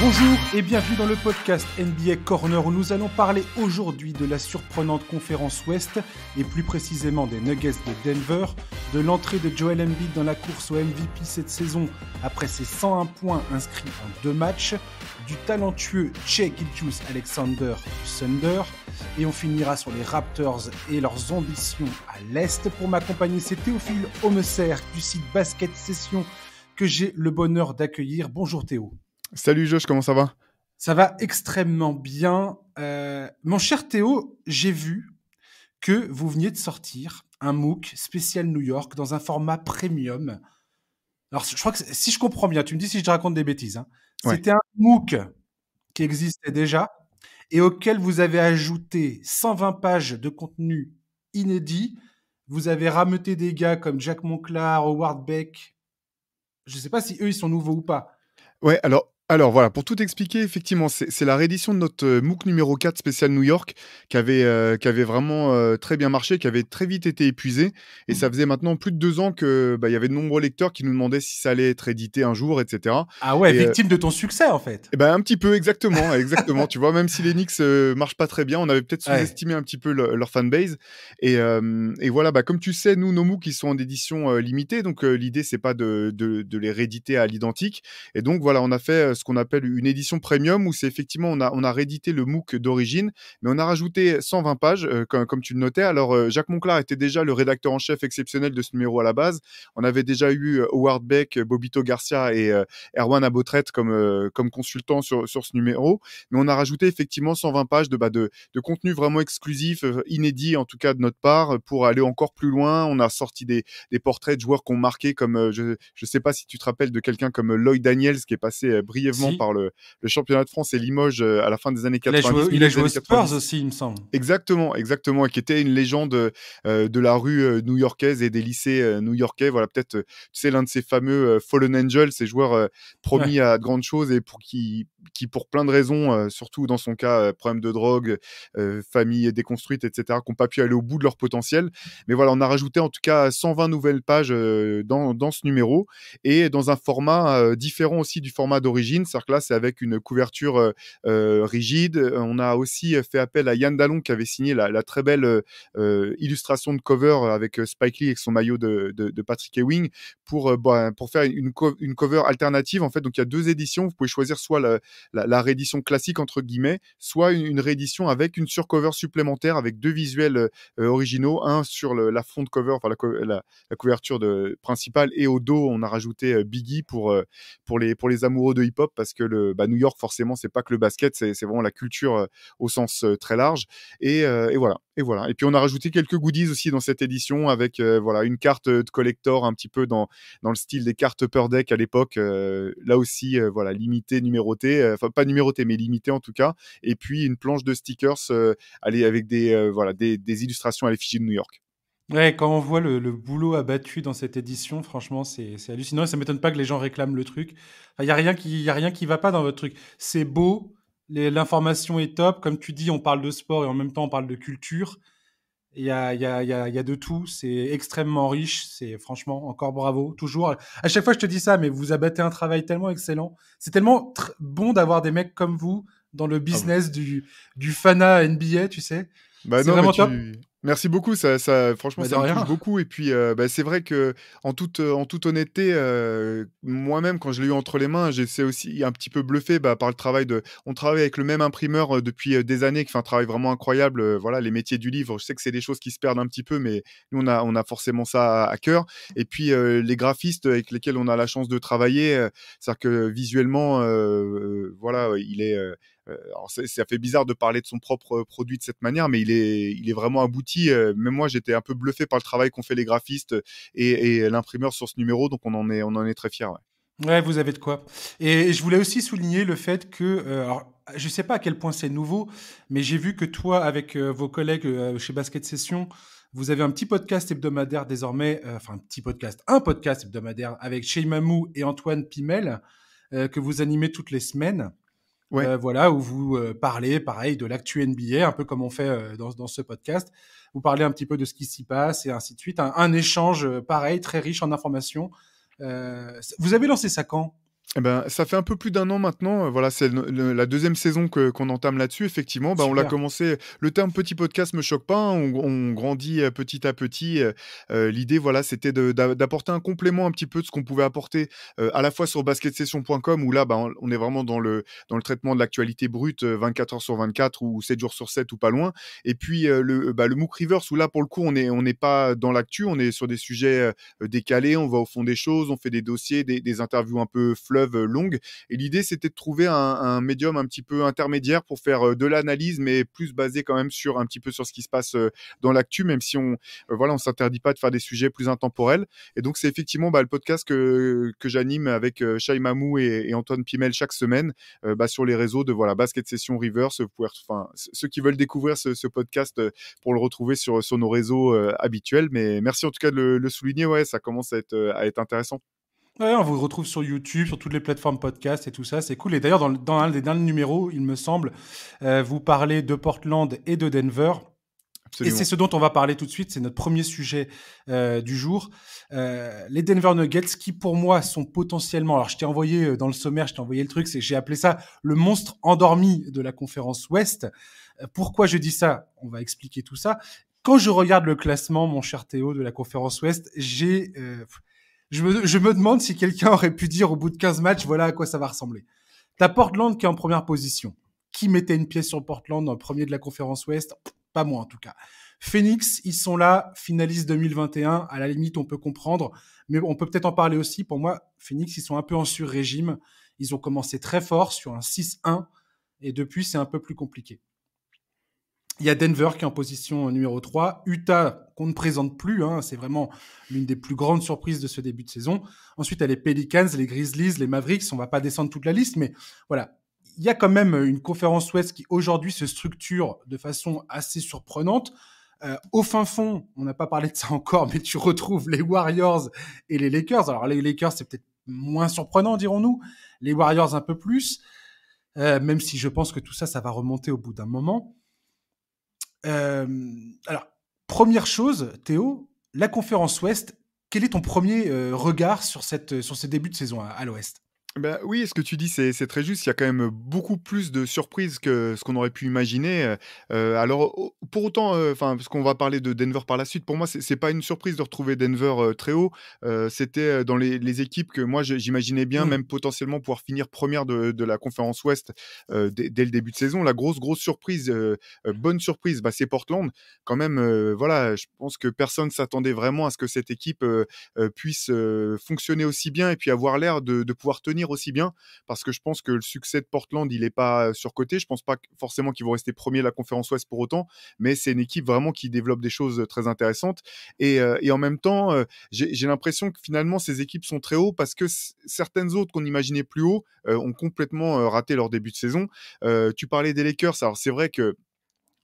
Bonjour et bienvenue dans le podcast NBA Corner où nous allons parler aujourd'hui de la surprenante conférence Ouest et plus précisément des Nuggets de Denver, de l'entrée de Joel Embiid dans la course au MVP cette saison après ses 101 points inscrits en 2 matchs, du talentueux Shai Gilgeous-Alexander du Thunder et on finira sur les Raptors et leurs ambitions à l'Est. Pour m'accompagner, c'est Théophile Homesser du site Basket Session que j'ai le bonheur d'accueillir. Bonjour Théo. Salut Josh, comment ça va ? Ça va extrêmement bien. Mon cher Théo, j'ai vu que vous veniez de sortir un MOOC spécial New York dans un format premium. Alors, je crois que si je comprends bien, tu me dis si je raconte des bêtises, hein. Ouais. C'était un MOOC qui existait déjà et auquel vous avez ajouté 120 pages de contenu inédit. Vous avez rameuté des gars comme Jack Monclar, Howard Beck. Je ne sais pas si eux, ils sont nouveaux ou pas. Ouais, alors voilà, pour tout expliquer, effectivement, c'est la réédition de notre MOOC numéro 4 spécial New York qui avait vraiment très bien marché, qui avait très vite été épuisé. Et ça faisait maintenant plus de 2 ans que il y avait de nombreux lecteurs qui nous demandaient si ça allait être édité un jour, etc. Ah ouais, Et, victime de ton succès en fait. et ben un petit peu, exactement. Tu vois, même si les Knicks marchent pas très bien, on avait peut-être Ouais. sous-estimé un petit peu leur fanbase. Et voilà, comme tu sais, nous, nos MOOC, ils sont en édition limitée. Donc l'idée, c'est pas de les rééditer à l'identique. Et donc voilà, on a fait ce qu'on appelle une édition premium où c'est effectivement on a réédité le MOOC d'origine, mais on a rajouté 120 pages comme tu le notais. Alors Jacques Monclar était déjà le rédacteur en chef exceptionnel de ce numéro à la base. On avait déjà eu Howard Beck, Bobito Garcia et Erwan Abotret comme consultants sur ce numéro, mais on a rajouté effectivement 120 pages de contenu vraiment exclusif, inédit en tout cas de notre part, pour aller encore plus loin. On a sorti des portraits de joueurs qu'on marqué comme je sais pas si tu te rappelles de quelqu'un comme Lloyd Daniels qui est passé brièvement Si. par le championnat de France et Limoges à la fin des années Il a 90. joué, il a joué aux Spurs aussi, il me semble. Exactement, et qui était une légende de la rue new-yorkaise et des lycées new-yorkais. Voilà, peut-être, tu sais, l'un de ces fameux Fallen Angels, ces joueurs promis à de grandes choses et qui pour plein de raisons, surtout dans son cas, problème de drogue, famille déconstruite, etc., qui n'ont pas pu aller au bout de leur potentiel. Mais voilà, on a rajouté en tout cas 120 nouvelles pages dans ce numéro et dans un format différent aussi du format d'origine. C'est-à-dire que là, c'est avec une couverture rigide. On a aussi fait appel à Yann Dallon qui avait signé la très belle illustration de cover avec Spike Lee avec son maillot de Patrick Ewing pour faire une cover alternative en fait. Donc il y a 2 éditions, vous pouvez choisir soit la réédition classique entre guillemets, soit une réédition avec une surcover supplémentaire avec 2 visuels originaux, un sur la front cover, enfin la couverture principale, et au dos on a rajouté Biggie pour les amoureux de hip-hop parce que New York forcément c'est pas que le basket, c'est vraiment la culture au sens très large et voilà. Et puis on a rajouté quelques goodies aussi dans cette édition avec une carte de collector un petit peu dans le style des cartes Upper Deck à l'époque, là aussi limitée, numérotée, enfin pas numérotée mais limitée en tout cas, et puis une planche de stickers avec des illustrations à l'effigie de New York. Ouais, quand on voit le boulot abattu dans cette édition, franchement, c'est hallucinant. Et ça m'étonne pas que les gens réclament le truc. Il y a rien qui va pas dans votre truc. C'est beau, l'information est top. Comme tu dis, on parle de sport et en même temps, on parle de culture. Il y a de tout. C'est extrêmement riche. C'est franchement encore bravo. Toujours. À chaque fois, je te dis ça, mais vous abattez un travail tellement excellent. C'est tellement bon d'avoir des mecs comme vous dans le Ah bon. business du fanat NBA, tu sais. C'est Non, mais vraiment top. merci beaucoup, ça franchement, Bah, de ça me touche rien. beaucoup. Et puis, c'est vrai que en toute honnêteté, moi-même, quand je l'ai eu entre les mains, j'étais aussi un petit peu bluffé, par le travail on travaille avec le même imprimeur, depuis, des années, qui fait un travail vraiment incroyable. Voilà, les métiers du livre, je sais que c'est des choses qui se perdent un petit peu, mais nous, on a forcément ça à cœur. Et puis, les graphistes avec lesquels on a la chance de travailler, c'est-à-dire que visuellement, il est, alors ça fait bizarre de parler de son propre produit de cette manière, mais il est vraiment abouti. Même moi, j'étais un peu bluffé par le travail qu'ont fait les graphistes et l'imprimeur sur ce numéro, donc on en est très fiers. Ouais. Ouais, vous avez de quoi. Et je voulais aussi souligner le fait que, alors, je sais pas à quel point c'est nouveau, mais j'ai vu que toi, avec vos collègues chez Basket Session, vous avez un petit podcast hebdomadaire désormais, un podcast hebdomadaire avec Shai Mamou et Antoine Pimel, que vous animez toutes les semaines. Ouais. Voilà, où vous parlez, pareil, de l'actu NBA, un peu comme on fait dans ce podcast. Vous parlez un petit peu de ce qui s'y passe et ainsi de suite. Un échange pareil, très riche en informations. Vous avez lancé ça quand ? Eh ben, ça fait un peu plus d'un an maintenant, voilà, c'est la deuxième saison qu'on entame là-dessus effectivement. Bah, on l'a Super. commencé le terme «petit podcast» me choque pas, hein, on grandit, petit à petit, l'idée voilà, c'était d'apporter un complément un petit peu de ce qu'on pouvait apporter, à la fois sur basketsession.com où là, bah, on est vraiment dans le traitement de l'actualité brute, 24 heures sur 24 ou 7 jours sur 7 ou pas loin et puis, le MOOC Rivers où là, pour le coup, on n'est pas dans l'actu, on est sur des sujets, décalés, on va au fond des choses, on fait des dossiers, des interviews un peu fleuves longues. Et l'idée, c'était de trouver un médium un petit peu intermédiaire pour faire de l'analyse, mais plus basé quand même sur un petit peu sur ce qui se passe dans l'actu, même si on s'interdit pas de faire des sujets plus intemporels. Et donc, c'est effectivement le podcast que j'anime avec Shai Mamou et Antoine Pimel chaque semaine sur les réseaux de Basket Session Rivers. Ceux qui veulent découvrir ce podcast pour le retrouver sur nos réseaux habituels. Mais merci en tout cas de le souligner. Ouais, ça commence à être intéressant. Ouais, on vous retrouve sur YouTube, sur toutes les plateformes podcast et tout ça, c'est cool. Et d'ailleurs, dans un des derniers numéros, il me semble, vous parlez de Portland et de Denver. Et c'est Absolument. ce dont on va parler tout de suite, c'est notre premier sujet du jour. Les Denver Nuggets qui pour moi sont potentiellement, alors je t'ai envoyé dans le sommaire, je t'ai envoyé le truc, j'ai appelé ça le monstre endormi de la conférence Ouest. Pourquoi je dis ça? On va expliquer tout ça. Quand je regarde le classement, mon cher Théo, de la conférence Ouest, je me demande si quelqu'un aurait pu dire au bout de 15 matchs, voilà à quoi ça va ressembler. T'as Portland qui est en première position. Qui mettait une pièce sur Portland dans le premier de la conférence Ouest? Pas moi en tout cas. Phoenix, ils sont là, finalistes 2021. À la limite, on peut comprendre, mais on peut peut-être en parler aussi. Pour moi, Phoenix, ils sont un peu en sur-régime. Ils ont commencé très fort sur un 6-1 et depuis, c'est un peu plus compliqué. Il y a Denver qui est en position numéro 3. Utah, qu'on ne présente plus. Hein, c'est vraiment l'une des plus grandes surprises de ce début de saison. Ensuite, il y a les Pelicans, les Grizzlies, les Mavericks. On ne va pas descendre toute la liste, mais voilà. Il y a quand même une conférence Ouest qui, aujourd'hui, se structure de façon assez surprenante. Au fin fond, on n'a pas parlé de ça encore, mais tu retrouves les Warriors et les Lakers. Alors, les Lakers, c'est peut-être moins surprenant, dirons-nous. Les Warriors, un peu plus. Même si je pense que tout ça, ça va remonter au bout d'un moment. Alors, première chose, Théo, la conférence Ouest, quel est ton premier regard sur ce début de saison à l'Ouest? Bah, oui, ce que tu dis, c'est très juste. Il y a quand même beaucoup plus de surprises que ce qu'on aurait pu imaginer. Alors, pour autant, parce qu'on va parler de Denver par la suite, pour moi, c'est pas une surprise de retrouver Denver très haut. C'était dans les équipes que moi, j'imaginais bien, Mmh. même potentiellement pouvoir finir première de la conférence Ouest dès le début de saison. La grosse surprise, bonne surprise, c'est Portland. Quand même, voilà, je pense que personne s'attendait vraiment à ce que cette équipe puisse fonctionner aussi bien et puis avoir l'air de pouvoir tenir aussi bien parce que je pense que le succès de Portland, il est pas surcoté. Je pense pas forcément qu'ils vont rester premiers de la conférence Ouest pour autant, mais c'est une équipe vraiment qui développe des choses très intéressantes et en même temps, j'ai l'impression que finalement ces équipes sont très haut parce que certaines autres qu'on imaginait plus haut ont complètement raté leur début de saison. Tu parlais des Lakers, alors c'est vrai que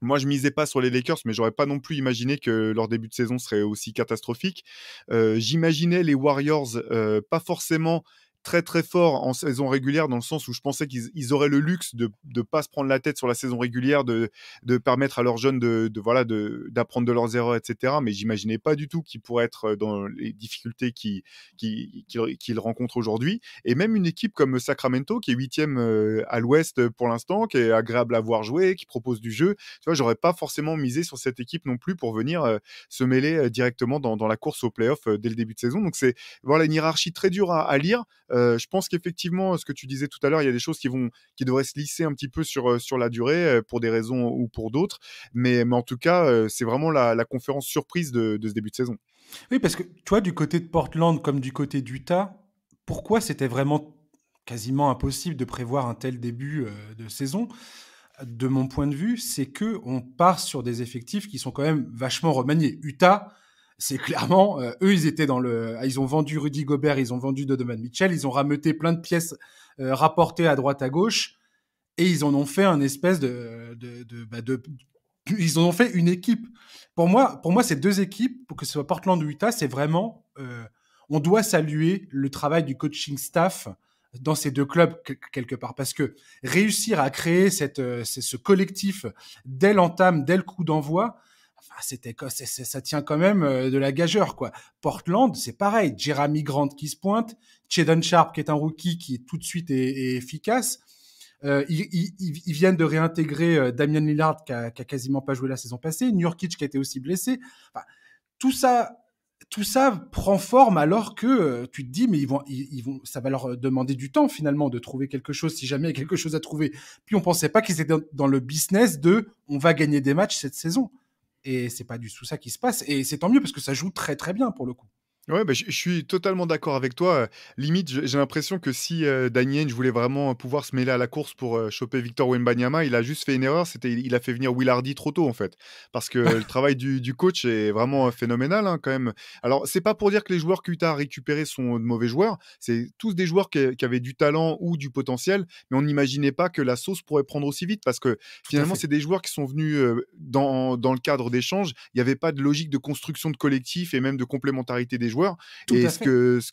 moi, je misais pas sur les Lakers, mais j'aurais pas non plus imaginé que leur début de saison serait aussi catastrophique. J'imaginais les Warriors, pas forcément très, très forts en saison régulière, dans le sens où je pensais qu'ils auraient le luxe de pas se prendre la tête sur la saison régulière, de permettre à leurs jeunes d'apprendre de leurs erreurs et cetera. Mais j'imaginais pas du tout qu'ils pourraient être dans les difficultés qu'ils rencontrent aujourd'hui. Et même une équipe comme Sacramento, qui est 8e à l'Ouest pour l'instant, qui est agréable à voir jouer, qui propose du jeu. Tu vois, j'aurais pas forcément misé sur cette équipe non plus pour venir se mêler directement dans la course aux playoffs dès le début de saison. Donc c'est voilà une hiérarchie très dure à lire. Je pense qu'effectivement, ce que tu disais tout à l'heure, il y a des choses qui devraient se lisser un petit peu sur la durée pour des raisons ou pour d'autres. Mais en tout cas, c'est vraiment la conférence surprise de ce début de saison. Oui, parce que toi, du côté de Portland comme du côté d'Utah, pourquoi c'était vraiment quasiment impossible de prévoir un tel début de saison? De mon point de vue, c'est que on part sur des effectifs qui sont quand même vachement remaniés. Utah, c'est clairement, eux, ils étaient ils ont vendu Rudy Gobert, ils ont vendu Donovan Mitchell, ils ont rameuté plein de pièces rapportées à droite à gauche, et ils en ont fait un espèce ils en ont fait une équipe. Pour moi, ces deux équipes, pour que ce soit Portland ou Utah, c'est vraiment, on doit saluer le travail du coaching staff dans ces deux clubs quelque part, parce que réussir à créer ce collectif dès l'entame, dès le coup d'envoi, ça tient quand même de la gageure, quoi. Portland, c'est pareil. Jeremy Grant qui se pointe, Shaedon Sharpe qui est un rookie qui tout de suite est efficace. Ils viennent de réintégrer Damian Lillard qui a quasiment pas joué la saison passée, Nurkic qui a été aussi blessé. Enfin, tout ça prend forme alors que tu te dis mais ça va leur demander du temps finalement de trouver quelque chose si jamais il y a quelque chose à trouver. Puis on pensait pas qu'ils étaient dans le business de on va gagner des matchs cette saison. Et c'est pas du tout ça qui se passe. Et c'est tant mieux parce que ça joue très très bien pour le coup. Ouais, bah, je suis totalement d'accord avec toi, limite, j'ai l'impression que si, Danny Ainge voulait vraiment pouvoir se mêler à la course pour, choper Victor Wembanyama, il a juste fait une erreur, c'était il a fait venir Will Hardy trop tôt, en fait. Parce que le travail du coach est vraiment, phénoménal, hein, quand même. Alors, c'est pas pour dire que les joueurs qu'Utah a récupérés sont de mauvais joueurs, c'est tous des joueurs qui avaient du talent ou du potentiel, mais on n'imaginait pas que la sauce pourrait prendre aussi vite parce que, Tout à finalement, fait. c'est des joueurs qui sont venus, dans le cadre d'échanges. Il y avait pas de logique de construction de collectif et même de complémentarité des joueurs. Tout Et à fait. ce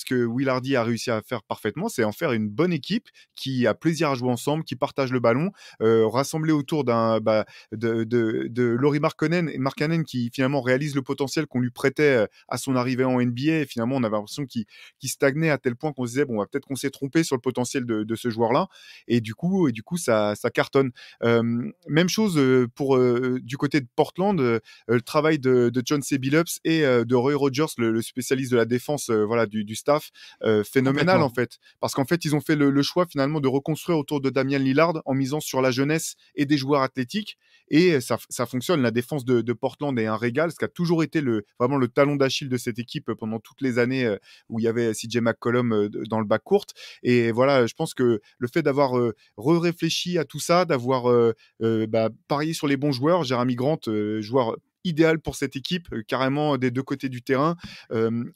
que Will Hardy a réussi à faire parfaitement, c'est en faire une bonne équipe qui a plaisir à jouer ensemble, qui partage le ballon, rassemblés autour de Lauri Markkanen qui finalement réalise le potentiel qu'on lui prêtait à son arrivée en NBA. Et finalement, on avait l'impression qu'il stagnait à tel point qu'on se disait bon, peut-être qu'on s'est trompé sur le potentiel de ce joueur-là. Et du coup, ça cartonne. Même chose pour du côté de Portland, le travail de John C. Billups et de Roy Rogers, le spécialiste de la défense, voilà, du staff, phénoménal en Complètement. fait. Parce qu'en fait, ils ont fait le choix finalement de reconstruire autour de Damian Lillard en misant sur la jeunesse et des joueurs athlétiques. Et ça fonctionne. La défense de Portland est un régal, ce qui a toujours été vraiment le talon d'Achille de cette équipe pendant toutes les années où il y avait CJ McCollum dans le backcourt. Et voilà, je pense que le fait d'avoir réfléchi à tout ça, d'avoir parié sur les bons joueurs, Jeremy Grant, joueur idéal pour cette équipe, carrément des deux côtés du terrain.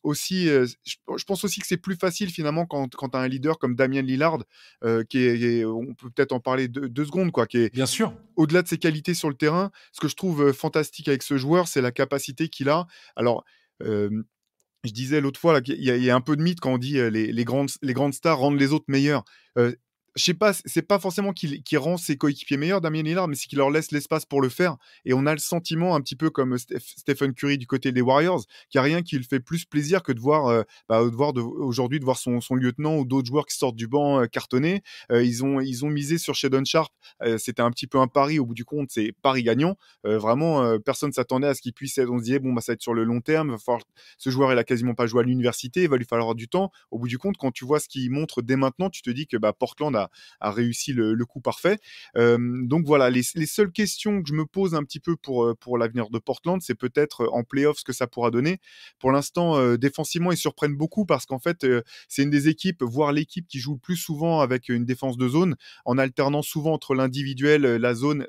Aussi, je pense aussi que c'est plus facile finalement quand tu as un leader comme Damian Lillard, on peut peut-être en parler deux secondes, quoi, qui est Bien sûr. au-delà de ses qualités sur le terrain. Ce que je trouve fantastique avec ce joueur, c'est la capacité qu'il a. Alors, je disais l'autre fois là, qu'il y a un peu de mythe quand on dit les grandes stars rendent les autres meilleurs. Je sais pas, c'est pas forcément qu'il rend ses coéquipiers meilleurs, Damien Lillard, mais c'est qu'il leur laisse l'espace pour le faire. Et on a le sentiment, un petit peu comme Stephen Curry du côté des Warriors, qu'il n'y a rien qui le fait plus plaisir que aujourd'hui de voir son lieutenant ou d'autres joueurs qui sortent du banc cartonner. Ils ont misé sur Shaedon Sharpe. C'était un petit peu un pari. Au bout du compte, c'est pari gagnant. Vraiment, personne s'attendait à ce qu'il puisse être. On se disait, bon, ça va être sur le long terme. Ce joueur, il a quasiment pas joué à l'université. Il va lui falloir du temps. Au bout du compte, quand tu vois ce qu'il montre dès maintenant, tu te dis que Portland a réussi le coup parfait. Donc voilà, les seules questions que je me pose un petit peu pour l'avenir de Portland, c'est peut-être en playoff ce que ça pourra donner. Pour l'instant, défensivement, ils surprennent beaucoup parce qu'en fait, c'est une des équipes, voire l'équipe qui joue le plus souvent avec une défense de zone, en alternant souvent entre l'individuel, la zone,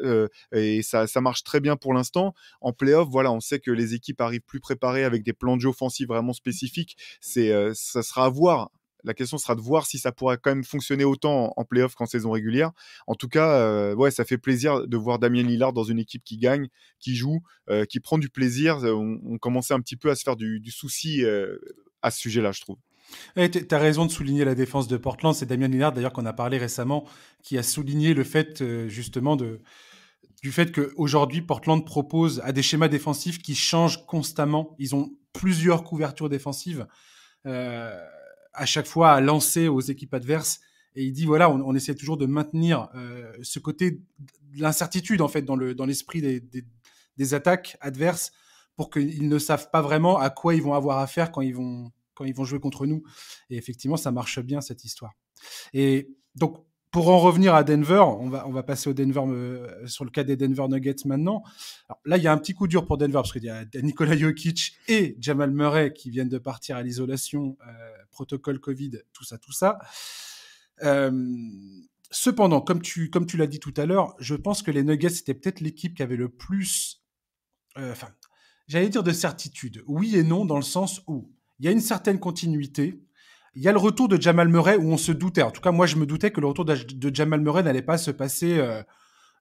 et ça marche très bien pour l'instant. En playoff, voilà, on sait que les équipes arrivent plus préparées avec des plans de jeu offensifs vraiment spécifiques. Ça sera à voir. La question sera de voir si ça pourra quand même fonctionner autant en playoff qu'en saison régulière. En tout cas, ouais, ça fait plaisir de voir Damien Lillard dans une équipe qui gagne, qui joue, qui prend du plaisir. On commençait un petit peu à se faire du souci à ce sujet-là, je trouve. T'as raison de souligner la défense de Portland. C'est Damian Lillard, d'ailleurs, qu'on a parlé récemment, qui a souligné le fait, justement, du fait qu'aujourd'hui, Portland propose à des schémas défensifs qui changent constamment. Ils ont plusieurs couvertures défensives euh, à chaque fois à lancer aux équipes adverses. Et il dit, voilà, on essaie toujours de maintenir ce côté de l'incertitude, en fait, dans l'esprit des attaques adverses pour qu'ils ne savent pas vraiment à quoi ils vont avoir affaire quand ils vont jouer contre nous. Et effectivement, ça marche bien, cette histoire. Et donc, pour en revenir à Denver, on va passer sur le cas des Denver Nuggets maintenant. Alors, là, il y a un petit coup dur pour Denver parce qu'il y a Nikola Jokic et Jamal Murray qui viennent de partir à l'isolation, protocole Covid, tout ça. Euh, Cependant, comme tu l'as dit tout à l'heure, je pense que les Nuggets, c'était peut-être l'équipe qui avait le plus... Enfin, j'allais dire de certitude. Oui et non, dans le sens où il y a une certaine continuité. Il y a le retour de Jamal Murray où on se doutait. En tout cas, moi, je me doutais que le retour de Jamal Murray n'allait pas se passer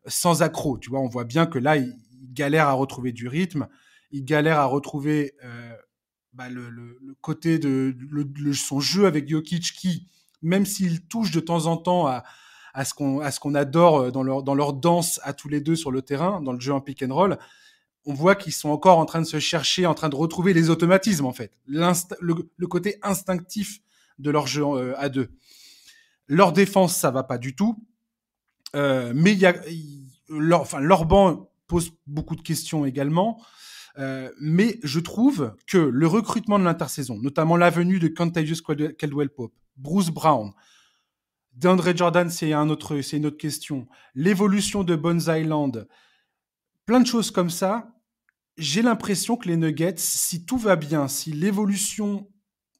sans accroc. Tu vois, on voit bien que là, il galère à retrouver du rythme. Il galère à retrouver le côté de son jeu avec Jokic qui, même s'il touche de temps en temps à ce qu'on adore dans leur danse à tous les deux sur le terrain, dans le jeu en pick and roll, on voit qu'ils sont encore en train de se chercher, en train de retrouver les automatismes, en fait. Le côté instinctif de leur jeu à deux. Leur défense, ça va pas du tout. Mais leur banc pose beaucoup de questions également. Mais je trouve que le recrutement de l'intersaison, notamment la venue de Contagious Caldwell-Pope, Bruce Brown, DeAndre Jordan, c'est une autre question. L'évolution de Bones Island, plein de choses comme ça. J'ai l'impression que les Nuggets, si tout va bien, si l'évolution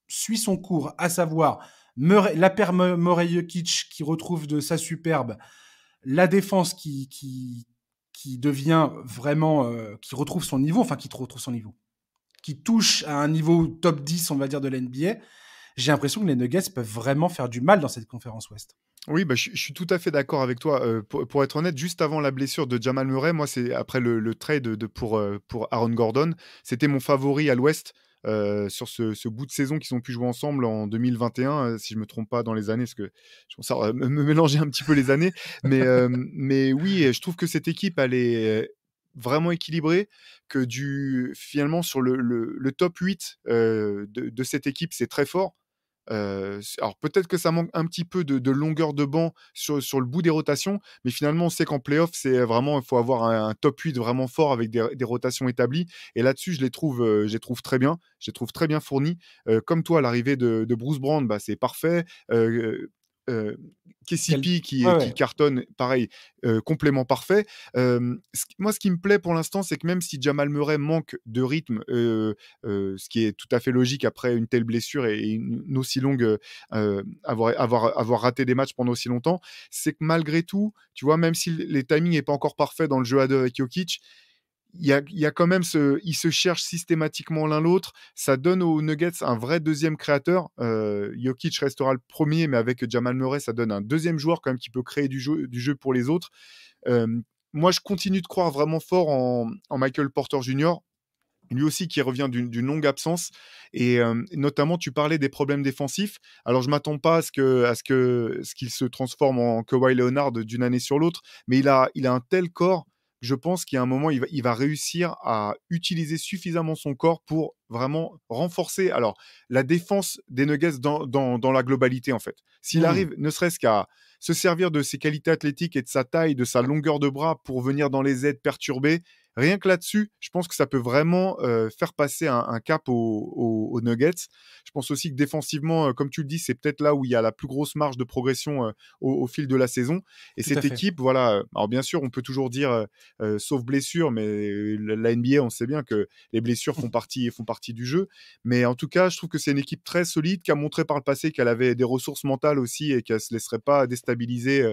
suit son cours, à savoir la paire Murray-Jokic qui retrouve de sa superbe, la défense qui devient vraiment, qui retrouve son niveau, qui touche à un niveau top 10, on va dire, de l'NBA, j'ai l'impression que les Nuggets peuvent vraiment faire du mal dans cette conférence Ouest. Oui, bah, je suis tout à fait d'accord avec toi. Pour être honnête, juste avant la blessure de Jamal Murray, moi, c'est après le trade pour Aaron Gordon, c'était mon favori à l'Ouest. Sur ce bout de saison qu'ils ont pu jouer ensemble en 2021, si je me trompe pas dans les années, parce que je pense à me mélanger un petit peu les années. Mais oui, je trouve que cette équipe, elle est vraiment équilibrée, que finalement, sur le top 8 de cette équipe, c'est très fort. Alors peut-être que ça manque un petit peu de longueur de banc sur le bout des rotations, mais finalement on sait qu'en playoff c'est vraiment, il faut avoir un top 8 vraiment fort avec des rotations établies, et là-dessus je les trouve très bien, fournis. Comme toi, l'arrivée de Bruce Brown, bah, c'est parfait. KCP qui cartonne, pareil, complément parfait. Moi, ce qui me plaît pour l'instant, c'est que même si Jamal Murray manque de rythme, ce qui est tout à fait logique après une telle blessure et une aussi longue, avoir raté des matchs pendant aussi longtemps, c'est que malgré tout, tu vois, même si les timings n'est pas encore parfait dans le jeu à deux avec Jokic, il y a quand même ils se cherchent systématiquement l'un l'autre. Ça donne aux Nuggets un vrai deuxième créateur. Jokic restera le premier, mais avec Jamal Murray, ça donne un deuxième joueur quand même qui peut créer du jeu pour les autres. Moi, je continue de croire vraiment fort en Michael Porter Jr., lui aussi qui revient d'une longue absence, et notamment tu parlais des problèmes défensifs. Alors je m'attends pas à ce qu'il se transforme en Kawhi Leonard d'une année sur l'autre, mais il a un tel corps, je pense qu'il y a un moment il va réussir à utiliser suffisamment son corps pour vraiment renforcer la défense des Nuggets dans la globalité, en fait. S'il arrive ne serait-ce qu'à se servir de ses qualités athlétiques et de sa taille, de sa longueur de bras pour venir dans les aides perturber, rien que là-dessus, je pense que ça peut vraiment faire passer un cap aux Nuggets. Je pense aussi que défensivement, comme tu le dis, c'est peut-être là où il y a la plus grosse marge de progression au fil de la saison. Et Tout cette à fait. équipe, voilà. Alors bien sûr, on peut toujours dire sauf blessure, mais la NBA, on sait bien que les blessures font partie du jeu. Mais en tout cas, je trouve que c'est une équipe très solide qui a montré par le passé qu'elle avait des ressources mentales aussi et qu'elle ne se laisserait pas déstabiliser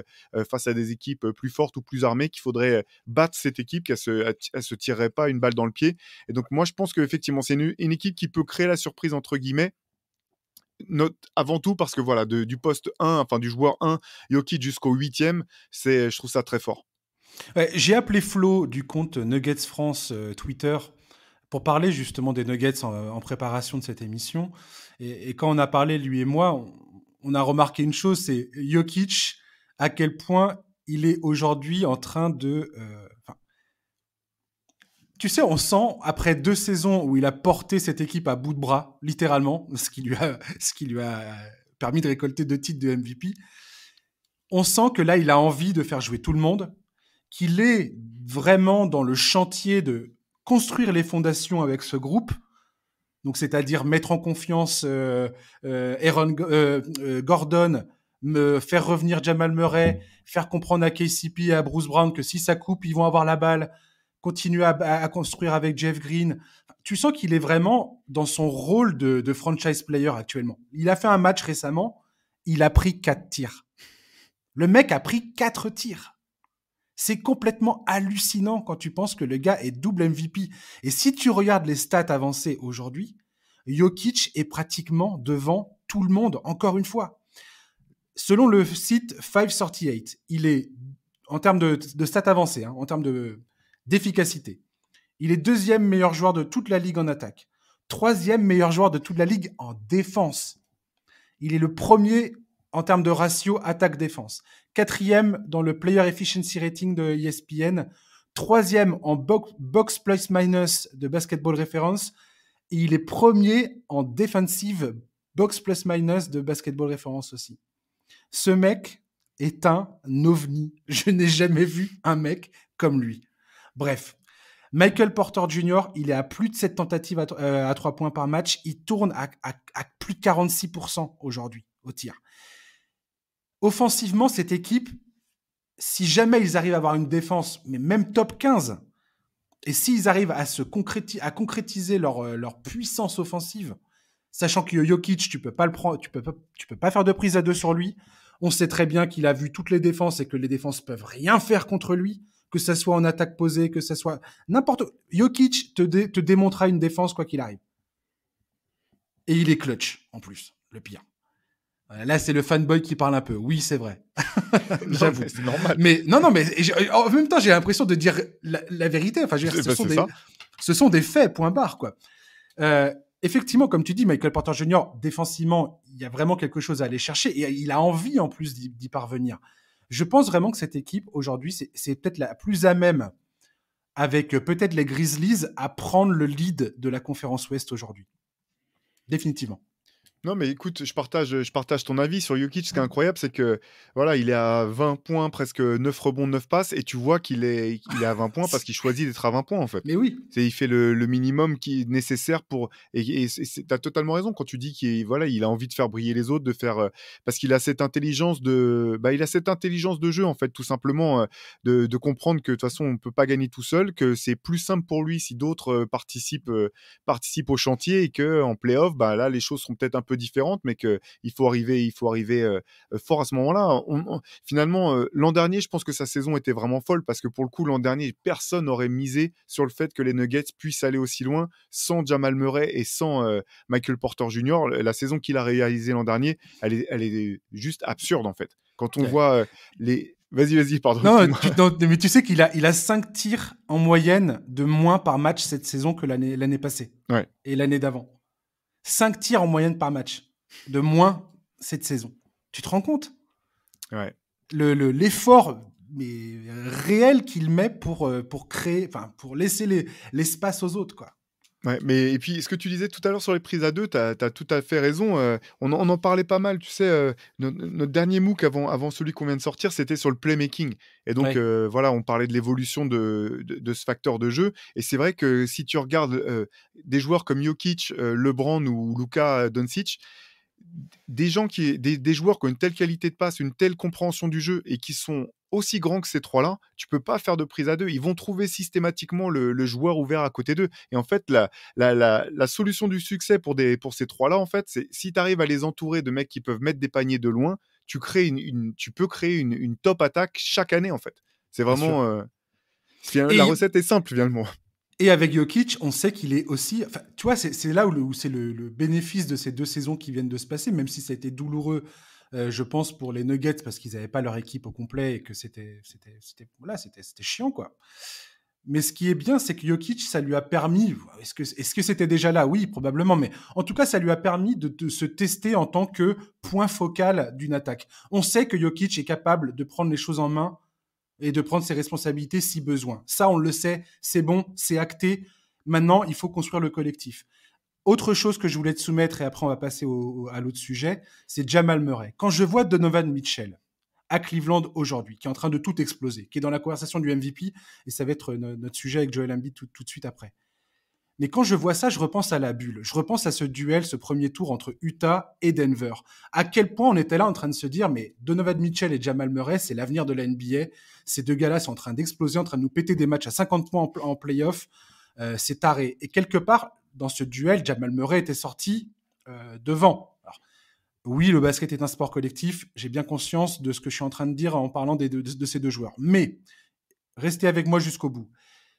face à des équipes plus fortes ou plus armées, qu'il faudrait battre cette équipe, qu'elle se tirerait pas une balle dans le pied. Et donc moi je pense qu'effectivement c'est une équipe qui peut créer la surprise entre guillemets, avant tout parce que voilà, du poste 1, enfin du joueur 1, Jokic jusqu'au 8e, je trouve ça très fort. Ouais, j'ai appelé Flo du compte Nuggets France Twitter pour parler justement des Nuggets en préparation de cette émission. Et quand on a parlé, lui et moi, on a remarqué une chose, c'est Jokic, à quel point il est aujourd'hui en train de... tu sais, on sent, après 2 saisons où il a porté cette équipe à bout de bras, littéralement, ce qui lui a permis de récolter 2 titres de MVP, on sent que là, il a envie de faire jouer tout le monde, qu'il est vraiment dans le chantier de construire les fondations avec ce groupe, donc c'est-à-dire mettre en confiance Gordon, faire revenir Jamal Murray, faire comprendre à KCP et à Bruce Brown que si ça coupe, ils vont avoir la balle, continuer à construire avec Jeff Green. Tu sens qu'il est vraiment dans son rôle de franchise player actuellement. Il a fait un match récemment, il a pris 4 tirs. Le mec a pris 4 tirs. C'est complètement hallucinant quand tu penses que le gars est double MVP. Et si tu regardes les stats avancées aujourd'hui, Jokic est pratiquement devant tout le monde, encore une fois. Selon le site 538, il est, en termes de stats avancées, en termes d'efficacité, il est 2e meilleur joueur de toute la ligue en attaque, 3e meilleur joueur de toute la ligue en défense. Il est le premier en termes de ratio attaque-défense. 4e dans le Player Efficiency Rating de ESPN troisième en box plus minus de Basketball Reference et il est premier en defensive box plus minus de Basketball Reference aussi. Ce mec est un ovni. Je n'ai jamais vu un mec comme lui. Bref, Michael Porter Jr., il est à plus de 7 tentatives à 3 points par match. Il tourne à plus de 46% aujourd'hui au tir. Offensivement, cette équipe, si jamais ils arrivent à avoir une défense, mais même top 15, et s'ils arrivent à concrétiser leur puissance offensive, sachant que Jokic, tu peux pas le prendre, tu peux pas faire de prise à deux sur lui. On sait très bien qu'il a vu toutes les défenses et que les défenses peuvent rien faire contre lui, que ça soit en attaque posée, que ça soit n'importe. Jokic te démontrera une défense quoi qu'il arrive. Et il est clutch en plus, le pire. Là, c'est le fanboy qui parle un peu. Oui, c'est vrai. J'avoue. C'est normal. Mais non, mais en même temps, j'ai l'impression de dire la vérité. Enfin, je veux dire, ce sont des faits, point barre, quoi. Effectivement, comme tu dis, Michael Porter Jr., défensivement, il y a vraiment quelque chose à aller chercher et il a envie, en plus, d'y parvenir. Je pense vraiment que cette équipe, aujourd'hui, c'est peut-être la plus à même, avec peut-être les Grizzlies, à prendre le lead de la conférence Ouest aujourd'hui. Définitivement. Non, mais écoute, je partage ton avis sur Jokic. Ce qui est incroyable, c'est que voilà, il est à 20 points, presque 9 rebonds, 9 passes, et tu vois qu'il est à 20 points parce qu'il choisit d'être à 20 points, en fait. Mais oui. Il fait le minimum qui est nécessaire pour. Et tu as totalement raison quand tu dis qu'il voilà, il a envie de faire briller les autres, de faire. Parce qu'il a cette intelligence de. Il a cette intelligence de jeu, en fait, tout simplement, de comprendre que de toute façon, on ne peut pas gagner tout seul, que c'est plus simple pour lui si d'autres participent au chantier et qu'en play-off, là, les choses seront peut-être un peu différentes, mais qu'il faut arriver fort à ce moment-là. Finalement, l'an dernier, je pense que sa saison était vraiment folle parce que pour le coup, l'an dernier, personne n'aurait misé sur le fait que les Nuggets puissent aller aussi loin sans Jamal Murray et sans Michael Porter Jr. La saison qu'il a réalisée l'an dernier, elle est juste absurde, en fait. Quand on voit les... Vas-y, pardon. Non, mais tu sais qu'il a 5 tirs en moyenne de moins par match cette saison que l'année passée. Ouais. Et l'année d'avant. 5 tirs en moyenne par match de moins cette saison. Tu te rends compte ? Ouais. L'effort mais réel qu'il met pour créer, enfin pour laisser l'espace aux autres, quoi. Ouais, mais et puis ce que tu disais tout à l'heure sur les prises à deux, tu as tout à fait raison. On en parlait pas mal, tu sais. Notre dernier MOOC avant celui qu'on vient de sortir, c'était sur le playmaking. Et donc, voilà, on parlait de l'évolution de ce facteur de jeu. Et c'est vrai que si tu regardes des joueurs comme Jokic, LeBron ou Luka Doncic, des joueurs qui ont une telle qualité de passe, une telle compréhension du jeu et qui sont aussi grands que ces trois-là, tu peux pas faire de prise à deux. Ils vont trouver systématiquement le joueur ouvert à côté d'eux. Et en fait, la solution du succès pour ces trois-là, en fait, c'est si tu arrives à les entourer de mecs qui peuvent mettre des paniers de loin, tu peux créer une top attaque chaque année, en fait. C'est vraiment... la recette est simple, finalement. Et avec Jokic, on sait qu'il est aussi... Enfin, tu vois, c'est là où c'est le bénéfice de ces 2 saisons qui viennent de se passer, même si ça a été douloureux, je pense, pour les Nuggets, parce qu'ils n'avaient pas leur équipe au complet et que c'était chiant, quoi. Mais ce qui est bien, c'est que Jokic, ça lui a permis... Est-ce que c'était déjà là ? Oui, probablement, mais en tout cas, ça lui a permis de se tester en tant que point focal d'une attaque. On sait que Jokic est capable de prendre les choses en main et de prendre ses responsabilités si besoin. Ça, on le sait, c'est bon, c'est acté. Maintenant, il faut construire le collectif. Autre chose que je voulais te soumettre, et après on va passer à l'autre sujet, c'est Jamal Murray. Quand je vois Donovan Mitchell à Cleveland aujourd'hui, qui est en train de tout exploser, qui est dans la conversation du MVP, et ça va être notre sujet avec Joel Embiid tout de suite après. Mais quand je vois ça, je repense à la bulle. Je repense à ce duel, ce premier tour entre Utah et Denver. À quel point on était là en train de se dire, mais Donovan Mitchell et Jamal Murray, c'est l'avenir de la NBA. Ces deux gars-là sont en train d'exploser, en train de nous péter des matchs à 50 points en play-off. C'est taré. Et quelque part, dans ce duel, Jamal Murray était sorti devant. Alors, oui, le basket est un sport collectif. J'ai bien conscience de ce que je suis en train de dire en parlant de ces deux joueurs. Mais, restez avec moi jusqu'au bout.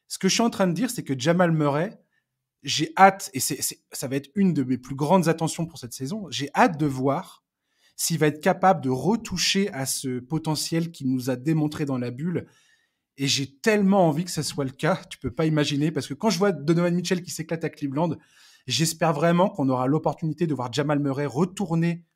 Ce que je suis en train de dire, c'est que Jamal Murray, j'ai hâte, et ça va être une de mes plus grandes attentions pour cette saison, j'ai hâte de voir s'il va être capable de retoucher à ce potentiel qu'il nous a démontré dans la bulle. Et j'ai tellement envie que ce soit le cas, tu peux pas imaginer, parce que quand je vois Donovan Mitchell qui s'éclate à Cleveland, j'espère vraiment qu'on aura l'opportunité de voir Jamal Murray retourner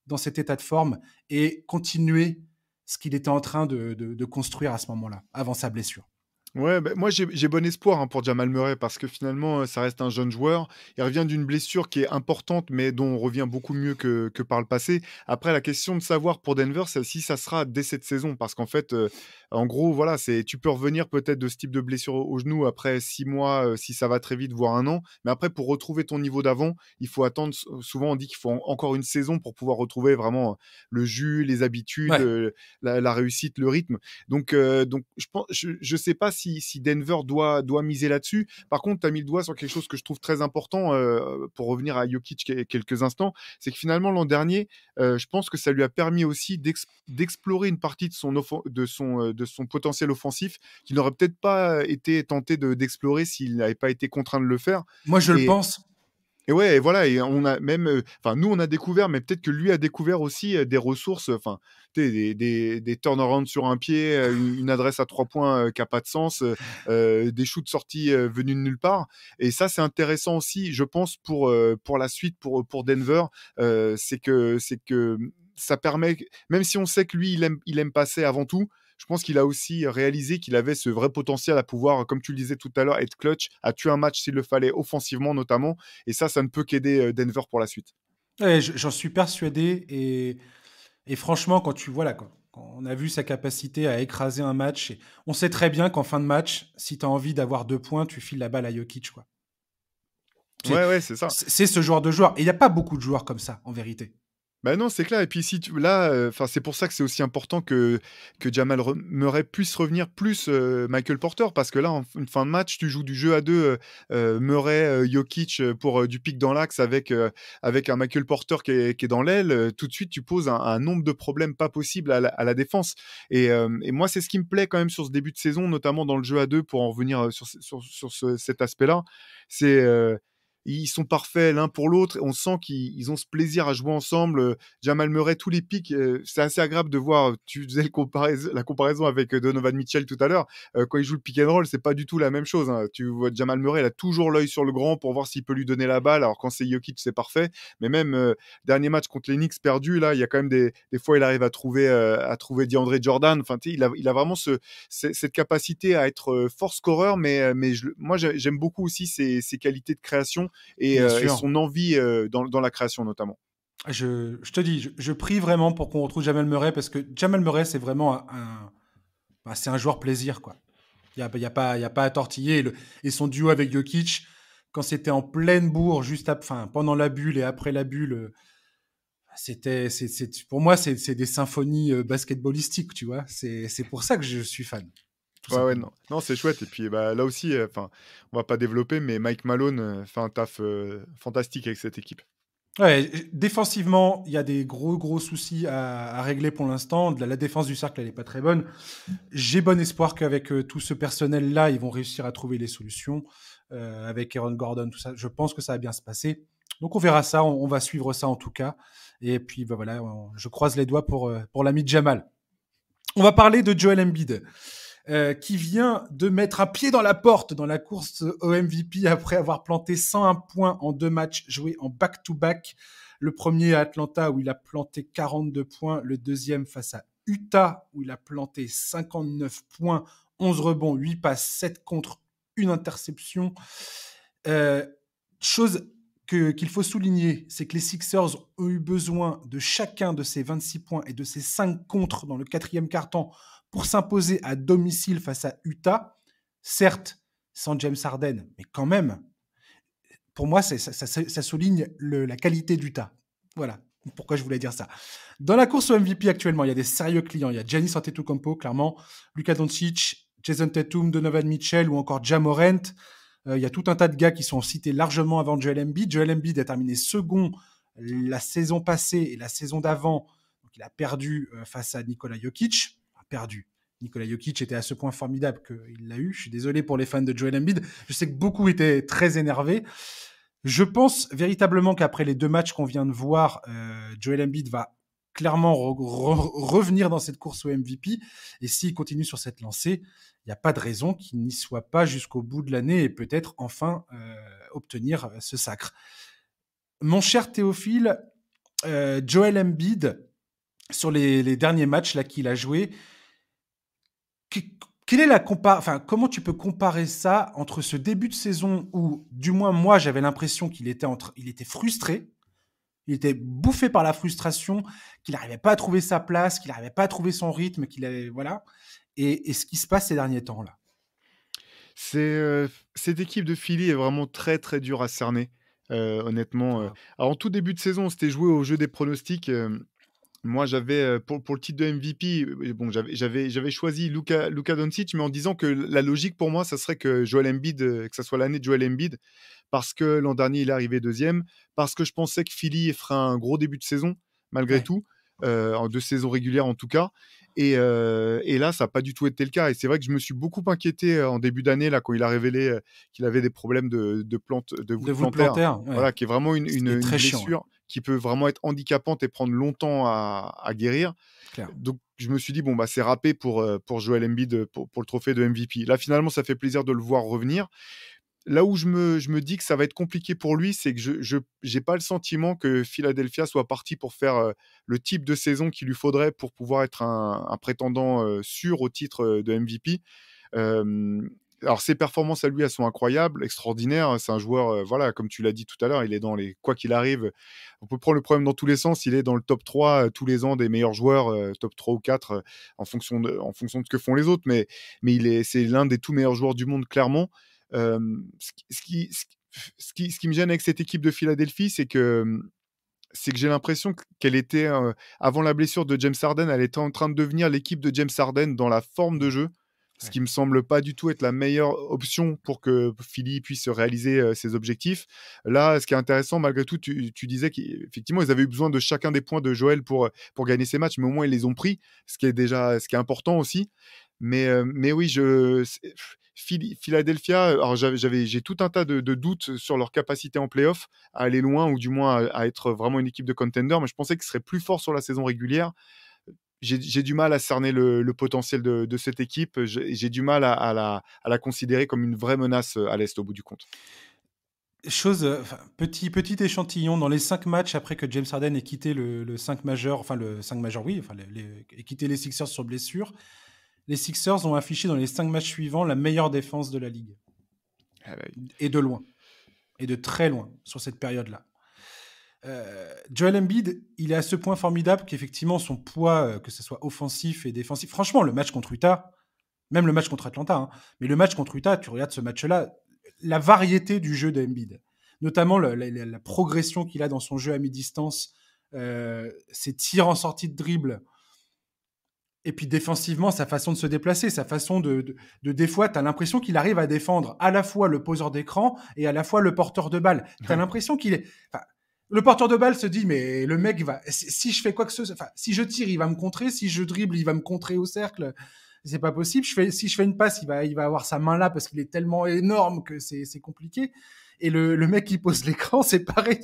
dans cet état de forme et continuer ce qu'il était en train de construire à ce moment-là, avant sa blessure. Ouais, moi j'ai bon espoir, hein, pour Jamal Murray parce que finalement, ça reste un jeune joueur. Il revient d'une blessure qui est importante, mais dont on revient beaucoup mieux que par le passé. Après la question de savoir pour Denver, c'est si ça sera dès cette saison parce qu'en fait, en gros, voilà, c'est tu peux revenir peut-être de ce type de blessure au genou après 6 mois, si ça va très vite, voire 1 an. Mais après pour retrouver ton niveau d'avant, il faut attendre souvent on dit qu'il faut encore une saison pour pouvoir retrouver vraiment, le jus, les habitudes, Ouais. la réussite, le rythme. Donc je sais pas si Denver doit miser là-dessus. Par contre, tu as mis le doigt sur quelque chose que je trouve très important, pour revenir à Jokic quelques instants, c'est que finalement l'an dernier, je pense que ça lui a permis aussi d'explorer une partie de son potentiel offensif qu'il n'aurait peut-être pas été tenté d'explorer s'il n'avait pas été contraint de le faire. Moi, je le Et pense. et ouais, et voilà, et on a même, enfin, nous, on a découvert, mais peut-être que lui a découvert aussi, des ressources, enfin, tu sais, des turnarounds sur un pied, une adresse à 3 points, qui a pas de sens, des shoots sortis, venus de nulle part, et ça, c'est intéressant aussi, je pense, pour la suite, pour Denver, c'est que ça permet même si on sait que lui, il aime passer avant tout, je pense qu'il a aussi réalisé qu'il avait ce vrai potentiel à pouvoir, comme tu le disais tout à l'heure, être clutch, à tuer un match s'il le fallait, offensivement notamment, et ça ne peut qu'aider Denver pour la suite. Ouais, j'en suis persuadé. Et franchement, quand tu vois là, quand on a vu sa capacité à écraser un match, on sait très bien qu'en fin de match, si tu as envie d'avoir 2 points, tu files la balle à Jokic, quoi. C'est Ouais, ouais, c'est ça. c'est ce genre de joueur. Et il n'y a pas beaucoup de joueurs comme ça, en vérité. Bah non, c'est clair, et puis si tu là, enfin, c'est pour ça que c'est aussi important que Jamal Murray puisse revenir plus, Michael Porter, parce que là, en fin de match, tu joues du jeu à 2, Murray, Jokic, pour, du pic dans l'axe avec un Michael Porter qui est dans l'aile, tout de suite, tu poses un nombre de problèmes pas possible à la défense, et moi, c'est ce qui me plaît quand même sur ce début de saison, notamment dans le jeu à 2 pour en revenir, sur cet aspect-là. C'est, ils sont parfaits l'un pour l'autre. On sent qu'ils ont ce plaisir à jouer ensemble. Jamal Murray, tous les pics, c'est assez agréable de voir. Tu faisais la comparaison avec Donovan Mitchell tout à l'heure. Quand il joue le pick and roll, c'est pas du tout la même chose, hein. Tu vois, Jamal Murray, il a toujours l'œil sur le grand pour voir s'il peut lui donner la balle. Alors quand c'est Jokic, c'est parfait. Mais même dernier match contre les Knicks perdu, là, il y a quand même des fois, il arrive à trouver DeAndre Jordan. Enfin, tu sais, il a vraiment cette capacité à être fort scoreur, mais moi, j'aime beaucoup aussi ses qualités de création Bien et sûr. son envie dans la création notamment. Je te dis, je prie vraiment pour qu'on retrouve Jamal Murray parce que Jamal Murray, c'est vraiment bah, c'est un joueur plaisir, quoi. Il y a pas à tortiller. Et son duo avec Jokic, quand c'était en pleine bourre, enfin, pendant la bulle et après la bulle, pour moi, c'est des symphonies basketballistiques, tu vois. C'est pour ça que je suis fan, tout Ouais, ouais, simplement. non, non, c'est chouette, et puis bah, là aussi, enfin, on va pas développer, mais Mike Malone fait un taf fantastique avec cette équipe. Ouais, défensivement, il y a des gros soucis à régler pour l'instant. La défense du cercle, elle est pas très bonne. J'ai bon espoir qu'avec tout ce personnel-là, ils vont réussir à trouver les solutions. Avec Aaron Gordon, tout ça, je pense que ça va bien se passer. Donc on verra ça, on va suivre ça en tout cas. Et puis bah, voilà, je croise les doigts pour l'ami Jamal. On va parler de Joel Embiid, qui vient de mettre un pied dans la porte dans la course au MVP après avoir planté 101 points en 2 matchs joués en back-to-back. Le premier à Atlanta où il a planté 42 points, le deuxième face à Utah où il a planté 59 points, 11 rebonds, 8 passes, 7 contre, une interception. Euh, chose qu'il faut souligner, c'est que les Sixers ont eu besoin de chacun de ces 26 points et de ces 5 contres dans le quatrième quart-temps pour s'imposer à domicile face à Utah. Certes, sans James Harden, mais quand même, pour moi, ça souligne la qualité d'Utah. Voilà pourquoi je voulais dire ça. Dans la course au MVP actuellement, il y a des sérieux clients. Il y a Giannis Antetokounmpo, clairement, Luka Doncic, Jason Tatum, Donovan Mitchell ou encore Ja Morant. Il y a tout un tas de gars qui sont cités largement avant Joel Embiid. Joel Embiid a terminé second la saison passée et la saison d'avant. Donc il a perdu face à Nikola Jokic. Perdu. Nikola Jokic était à ce point formidable qu'il l'a eu. Je suis désolé pour les fans de Joel Embiid. Je sais que beaucoup étaient très énervés. Je pense véritablement qu'après les 2 matchs qu'on vient de voir, Joel Embiid va clairement revenir dans cette course au MVP. Et s'il continue sur cette lancée, il n'y a pas de raison qu'il n'y soit pas jusqu'au bout de l'année et peut-être enfin obtenir ce sacre. Mon cher Théophile, Joel Embiid, sur les derniers matchs là qu'il a joué, Quelle est enfin, comment tu peux comparer ça entre ce début de saison où, du moins moi, j'avais l'impression il était frustré, il était bouffé par la frustration, qu'il n'arrivait pas à trouver sa place, qu'il n'arrivait pas à trouver son rythme, voilà. Et ce qui se passe ces derniers temps là. Cette équipe de Philly est vraiment très, très dure à cerner, honnêtement, Grave. Alors en tout début de saison, on s'était joué au jeu des pronostics, moi j'avais, pour le titre de MVP, bon j'avais choisi Luka Doncic, mais en disant que la logique pour moi, ça serait que Joel Embiid, que ça soit l'année de Joel Embiid, parce que l'an dernier il est arrivé 2e, parce que je pensais que Philly ferait un gros début de saison, malgré Ouais. tout, en 2 saisons régulières en tout cas. Et là, ça n'a pas du tout été le cas. Et c'est vrai que je me suis beaucoup inquiété en début d'année, là, quand il a révélé qu'il avait des problèmes de De voûte voûte plantaire. plantaire, ouais. Voilà, qui est vraiment C'est une très chiant, ouais, blessure qui peut vraiment être handicapante et prendre longtemps à guérir. clair. Donc, je me suis dit, bon, bah, c'est râpé pour Joel Embiid, pour le trophée de MVP. Là, finalement, ça fait plaisir de le voir revenir. Là où je me dis que ça va être compliqué pour lui, c'est que je j'ai pas le sentiment que Philadelphia soit parti pour faire, le type de saison qu'il lui faudrait pour pouvoir être un prétendant, sûr au titre, de MVP. Alors ses performances à lui, elles sont incroyables, extraordinaires, hein. C'est un joueur, voilà, comme tu l'as dit tout à l'heure, il est dans les quoi qu'il arrive, on peut prendre le problème dans tous les sens, il est dans le top 3 tous les ans des meilleurs joueurs, top 3 ou 4 en fonction de ce que font les autres, mais c'est l'un des tout meilleurs joueurs du monde, clairement. Ce qui me gêne avec cette équipe de Philadelphie, c'est que j'ai l'impression qu'elle était, avant la blessure de James Harden, elle était en train de devenir l'équipe de James Harden dans la forme de Mmh, jeu, ce ouais. qui me semble pas du tout être la meilleure option pour que Philly puisse réaliser, ses objectifs. Là, ce qui est intéressant malgré tout, tu disais qu'effectivement, ils avaient eu besoin de chacun des points de Joel pour gagner ces matchs, mais au moins ils les ont pris, ce qui est important aussi. Mais oui, Philadelphia, alors j'ai tout un tas de doutes sur leur capacité en playoff à aller loin ou du moins à être vraiment une équipe de contender, mais je pensais qu'ils seraient plus forts sur la saison régulière. J'ai du mal à cerner le potentiel de cette équipe. J'ai du mal à la considérer comme une vraie menace, à l'Est, au bout du compte. Enfin, petit échantillon, dans les 5 matchs après que James Harden ait quitté le 5 majeur, enfin le 5 majeur, oui, enfin ait quitté les Sixers sur blessure, les Sixers ont affiché dans les 5 matchs suivants la meilleure défense de la ligue. Ah bah, Et de loin. Et de très loin sur cette période-là. Joel Embiid, il est à ce point formidable qu'effectivement son poids, que ce soit offensif et défensif, franchement, le match contre Utah, même le match contre Atlanta, hein, mais le match contre Utah, tu regardes ce match-là, la variété du jeu d'Embiid, notamment la progression qu'il a dans son jeu à mi-distance, ses tirs en sortie de dribble, et puis défensivement, sa façon de se déplacer, sa façon des fois, tu as l'impression qu'il arrive à défendre à la fois le poseur d'écran et à la fois le porteur de balle. Tu as ouais. l'impression qu'il est. Enfin, le porteur de balle se dit, mais le mec, si je fais quoi que ce soit, enfin, si je tire, il va me contrer, si je dribble, il va me contrer au cercle. C'est pas possible. Si je fais une passe, il va avoir sa main là parce qu'il est tellement énorme que c'est compliqué. Et le mec qui pose l'écran, c'est pareil.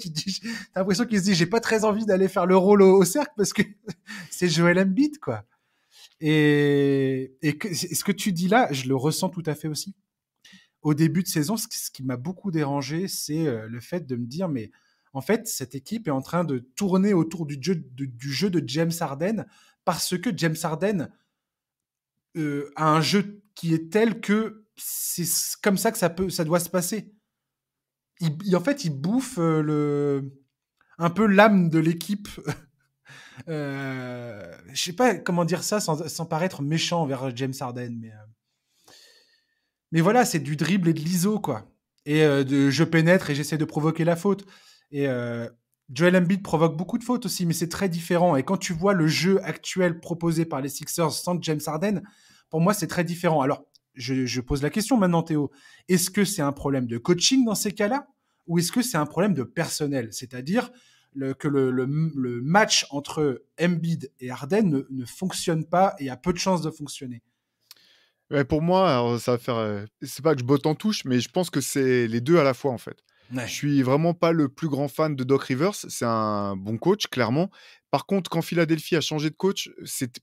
T'as l'impression qu'il se dit, j'ai pas très envie d'aller faire le rôle au cercle parce que c'est Joel Embiid, quoi. Ce que tu dis là, je le ressens tout à fait aussi. Au début de saison, ce qui m'a beaucoup dérangé, c'est le fait de me dire, mais en fait, cette équipe est en train de tourner autour du jeu de James Harden parce que James Harden a un jeu qui est tel que c'est comme ça que ça doit se passer. En fait, il bouffe un peu l'âme de l'équipe. Je sais pas comment dire ça sans paraître méchant envers James Harden, mais voilà, c'est du dribble et de l'iso, quoi. Et je pénètre et j'essaie de provoquer la faute. Et Joel Embiid provoque beaucoup de fautes aussi, mais c'est très différent. Et quand tu vois le jeu actuel proposé par les Sixers sans James Harden, pour moi, c'est très différent. Alors, je pose la question maintenant, Théo. Est-ce que c'est un problème de coaching dans ces cas-là ou est-ce que c'est un problème de personnel? C'est-à-dire que le match entre Embiid et Harden ne fonctionne pas et a peu de chances de fonctionner. Ouais, pour moi, alors ça va faire, c'est pas que je botte en touche, mais je pense que c'est les 2 à la fois, en fait. Je Ouais. suis vraiment pas le plus grand fan de Doc Rivers, c'est un bon coach, clairement. Par contre, quand Philadelphie a changé de coach,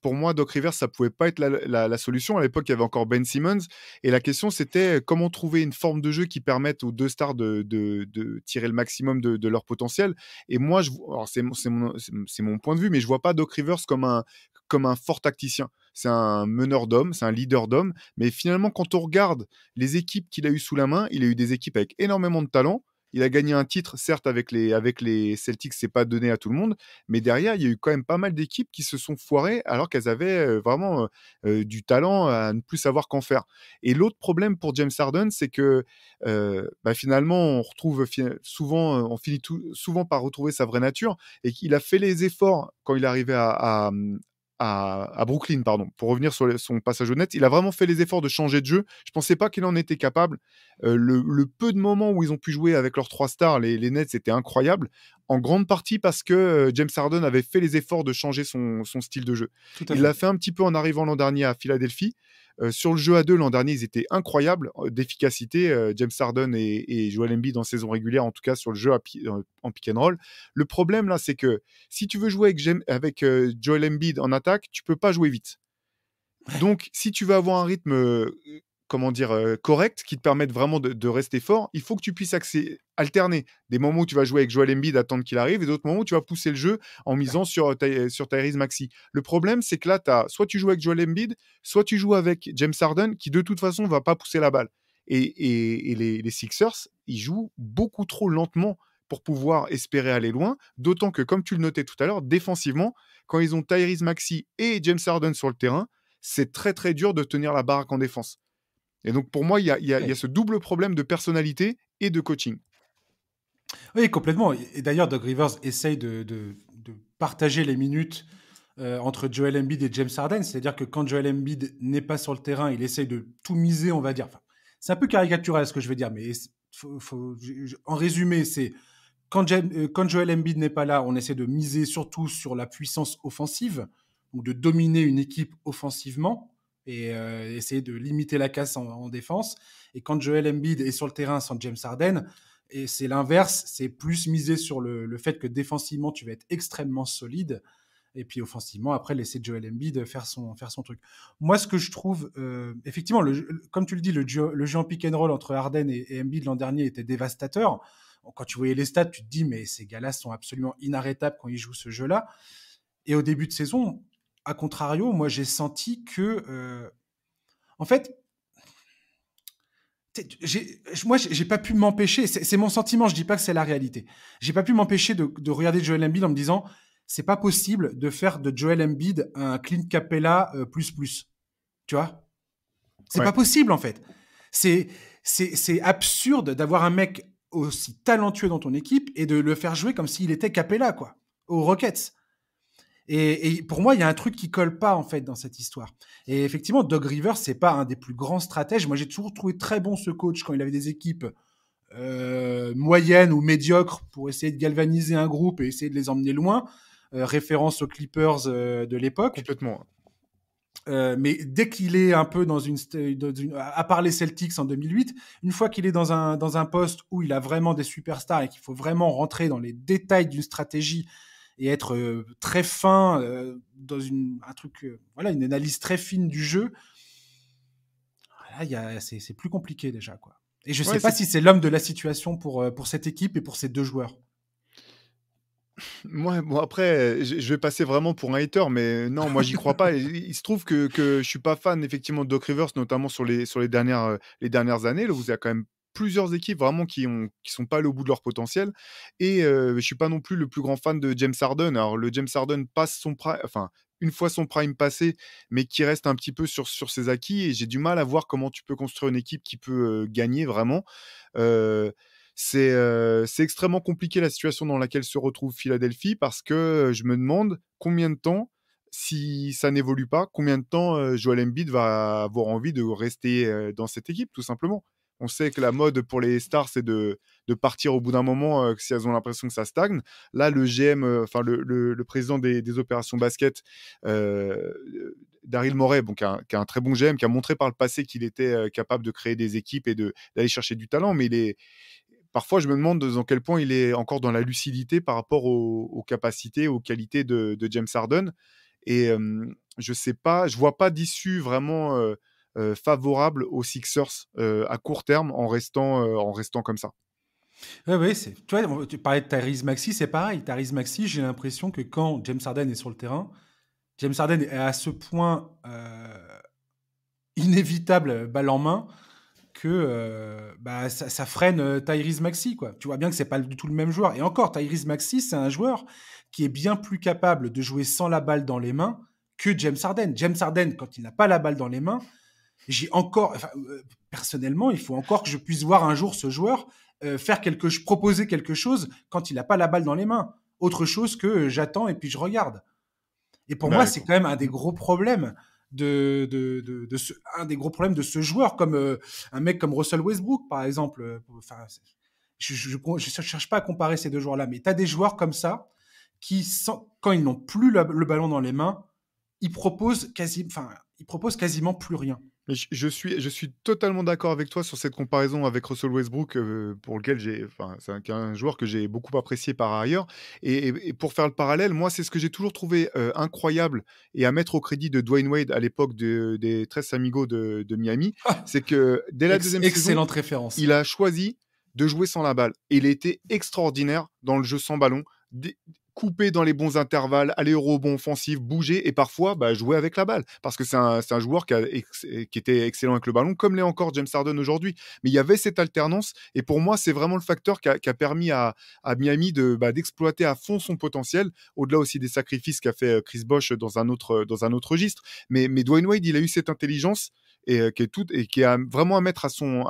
pour moi, Doc Rivers, ça pouvait pas être la solution. À l'époque, il y avait encore Ben Simmons et la question, c'était comment trouver une forme de jeu qui permette aux 2 stars de tirer le maximum de leur potentiel. Et moi, alors c'est mon point de vue, mais je vois pas Doc Rivers comme un fort tacticien. c'est un meneur d'hommes, c'est un leader d'hommes. Mais finalement, quand on regarde les équipes qu'il a eues sous la main, il a eu des équipes avec énormément de talent. Il a gagné un titre, certes, avec les Celtics, c'est pas donné à tout le monde, mais derrière, il y a eu quand même pas mal d'équipes qui se sont foirées alors qu'elles avaient vraiment du talent à ne plus savoir qu'en faire. Et l'autre problème pour James Harden, c'est que finalement, on retrouve souvent, on finit souvent par retrouver sa vraie nature et qu'il a fait les efforts quand il est arrivé à Brooklyn, pardon, pour revenir sur son passage au Nets. Il a vraiment fait les efforts de changer de jeu. Je pensais pas qu'il en était capable. Le peu de moments où ils ont pu jouer avec leurs 3 stars, les Nets, c'était incroyable, en grande partie parce que James Harden avait fait les efforts de changer son style de jeu. Tout à Il l'a fait. fait un petit peu en arrivant l'an dernier à Philadelphie. Sur le jeu à 2, l'an dernier, ils étaient incroyables d'efficacité, James Harden et Joel Embiid en saison régulière, en tout cas sur le jeu en pick and roll. Le problème là, c'est que si tu veux jouer avec Joel Embiid en attaque, tu peux pas jouer vite. Donc, si tu veux avoir un rythme, correct, qui te permette vraiment de rester fort, il faut que tu puisses alterner des moments où tu vas jouer avec Joel Embiid, attendre qu'il arrive, et d'autres moments où tu vas pousser le jeu en misant sur Tyrese Maxey. Le problème, c'est que là, soit tu joues avec Joel Embiid, soit tu joues avec James Harden, qui de toute façon va pas pousser la balle. Et les Sixers, ils jouent beaucoup trop lentement pour pouvoir espérer aller loin, d'autant que, comme tu le notais tout à l'heure, défensivement, quand ils ont Tyrese Maxey et James Harden sur le terrain, c'est très très dur de tenir la baraque en défense. Et donc pour moi, il y a ce double problème de personnalité et de coaching. Oui, complètement. Et d'ailleurs, Doug Rivers essaye de partager les minutes entre Joel Embiid et James Harden. C'est-à-dire que quand Joel Embiid n'est pas sur le terrain, il essaye de tout miser, on va dire. Enfin, c'est un peu caricatural ce que je vais dire, mais en résumé, c'est quand Joel Embiid n'est pas là, on essaie de miser surtout sur la puissance offensive, ou de dominer une équipe offensivement et essayer de limiter la casse en défense. Et quand Joel Embiid est sur le terrain sans James Harden, et c'est l'inverse, c'est plus miser sur le fait que défensivement, tu vas être extrêmement solide. Et puis offensivement, après, laisser Joel Embiid faire son truc. Moi, ce que je trouve, effectivement, comme tu le dis, le jeu en pick and roll entre Harden et Embiid l'an dernier était dévastateur. Quand tu voyais les stats, tu te dis, mais ces gars-là sont absolument inarrêtables quand ils jouent ce jeu-là. Et au début de saison, à contrario, moi, j'ai senti que, en fait, moi, j'ai pas pu m'empêcher, c'est mon sentiment, je dis pas que c'est la réalité. J'ai pas pu m'empêcher de regarder Joel Embiid en me disant, c'est pas possible de faire de Joel Embiid un Clint Capella plus. Tu vois? C'est Ouais. pas possible, en fait. C'est absurde d'avoir un mec aussi talentueux dans ton équipe et de le faire jouer comme s'il était Capella, quoi, aux Rockets. Et pour moi, il y a un truc qui colle pas en fait dans cette histoire. Et effectivement, Doug Rivers, c'est pas un des plus grands stratèges. Moi, j'ai toujours trouvé très bon ce coach quand il avait des équipes moyennes ou médiocres pour essayer de galvaniser un groupe et essayer de les emmener loin. Référence aux Clippers de l'époque. Complètement. Mais dès qu'il est un peu à part les Celtics en 2008, une fois qu'il est dans un poste où il a vraiment des superstars et qu'il faut vraiment rentrer dans les détails d'une stratégie et être très fin dans un truc, voilà, une analyse très fine du jeu, là, c'est plus compliqué déjà, quoi. Et je sais Ouais, pas si c'est l'homme de la situation pour cette équipe et pour ces deux joueurs. Mouais, bon après, je vais passer vraiment pour un hater, mais non, moi j'y crois pas. Et il se trouve que je suis pas fan effectivement de Doc Rivers, notamment les dernières années, là où il y a quand même plusieurs équipes vraiment qui sont pas allées au bout de leur potentiel. Et je suis pas non plus le plus grand fan de James Harden. Alors le James Harden passe son prime, enfin, une fois son prime passé, mais qui reste un petit peu sur ses acquis, et j'ai du mal à voir comment tu peux construire une équipe qui peut gagner vraiment. Heu c'est extrêmement compliqué la situation dans laquelle se retrouve Philadelphie, parce que je me demande combien de temps, si ça n'évolue pas, combien de temps Joel Embiid va avoir envie de rester dans cette équipe, tout simplement. On sait que la mode pour les stars, c'est de partir au bout d'un moment si elles ont l'impression que ça stagne. Là, le GM, enfin le président des opérations basket, euh, Daryl Morey, bon, qui a un très bon GM, qui a montré par le passé qu'il était capable de créer des équipes et d'aller chercher du talent, mais parfois, je me demande dans quel point il est encore dans la lucidité par rapport aux capacités, aux qualités de James Harden. Et je sais pas, je vois pas d'issue vraiment favorable aux Sixers à court terme en restant comme ça. Ouais, ouais, tu vois, tu parlais de Tyrese Maxey, c'est pareil. Tyrese Maxey, j'ai l'impression que quand James Harden est sur le terrain, James Harden est à ce point inévitable balle en main que ça freine Tyrese Maxey, quoi. Tu vois bien que c'est pas du tout le même joueur. Et encore, Tyrese Maxey, c'est un joueur qui est bien plus capable de jouer sans la balle dans les mains que James Harden. James Harden, quand il n'a pas la balle dans les mains, personnellement, il faut encore que je puisse voir un jour ce joueur proposer quelque chose quand il n'a pas la balle dans les mains. Autre chose que j'attends et puis je regarde. Et pour moi, Bah, c'est quand même un des gros problèmes un des gros problèmes de ce joueur, comme un mec comme Russell Westbrook, par exemple. Enfin, je cherche pas à comparer ces deux joueurs-là, mais tu as des joueurs comme ça qui, quand ils n'ont plus le ballon dans les mains, ils proposent quasiment plus rien. mais je suis totalement d'accord avec toi sur cette comparaison avec Russell Westbrook, pour lequel c'est un joueur que j'ai beaucoup apprécié par ailleurs. Et pour faire le parallèle, moi, c'est ce que j'ai toujours trouvé incroyable et à mettre au crédit de Dwayne Wade à l'époque des Tres Amigos de Miami, c'est que dès la deuxième saison, Excellente référence. il a choisi de jouer sans la balle. Et il était extraordinaire dans le jeu sans ballon, couper dans les bons intervalles, aller au rebond offensif, bouger et parfois jouer avec la balle. Parce que c'est un joueur qui était excellent avec le ballon, comme l'est encore James Harden aujourd'hui. Mais il y avait cette alternance et pour moi, c'est vraiment le facteur qui a permis à Miami d'exploiter à fond son potentiel, au-delà aussi des sacrifices qu'a fait Chris Bosh dans un autre registre. Mais Dwayne Wade, il a eu cette intelligence et qui a vraiment à mettre à son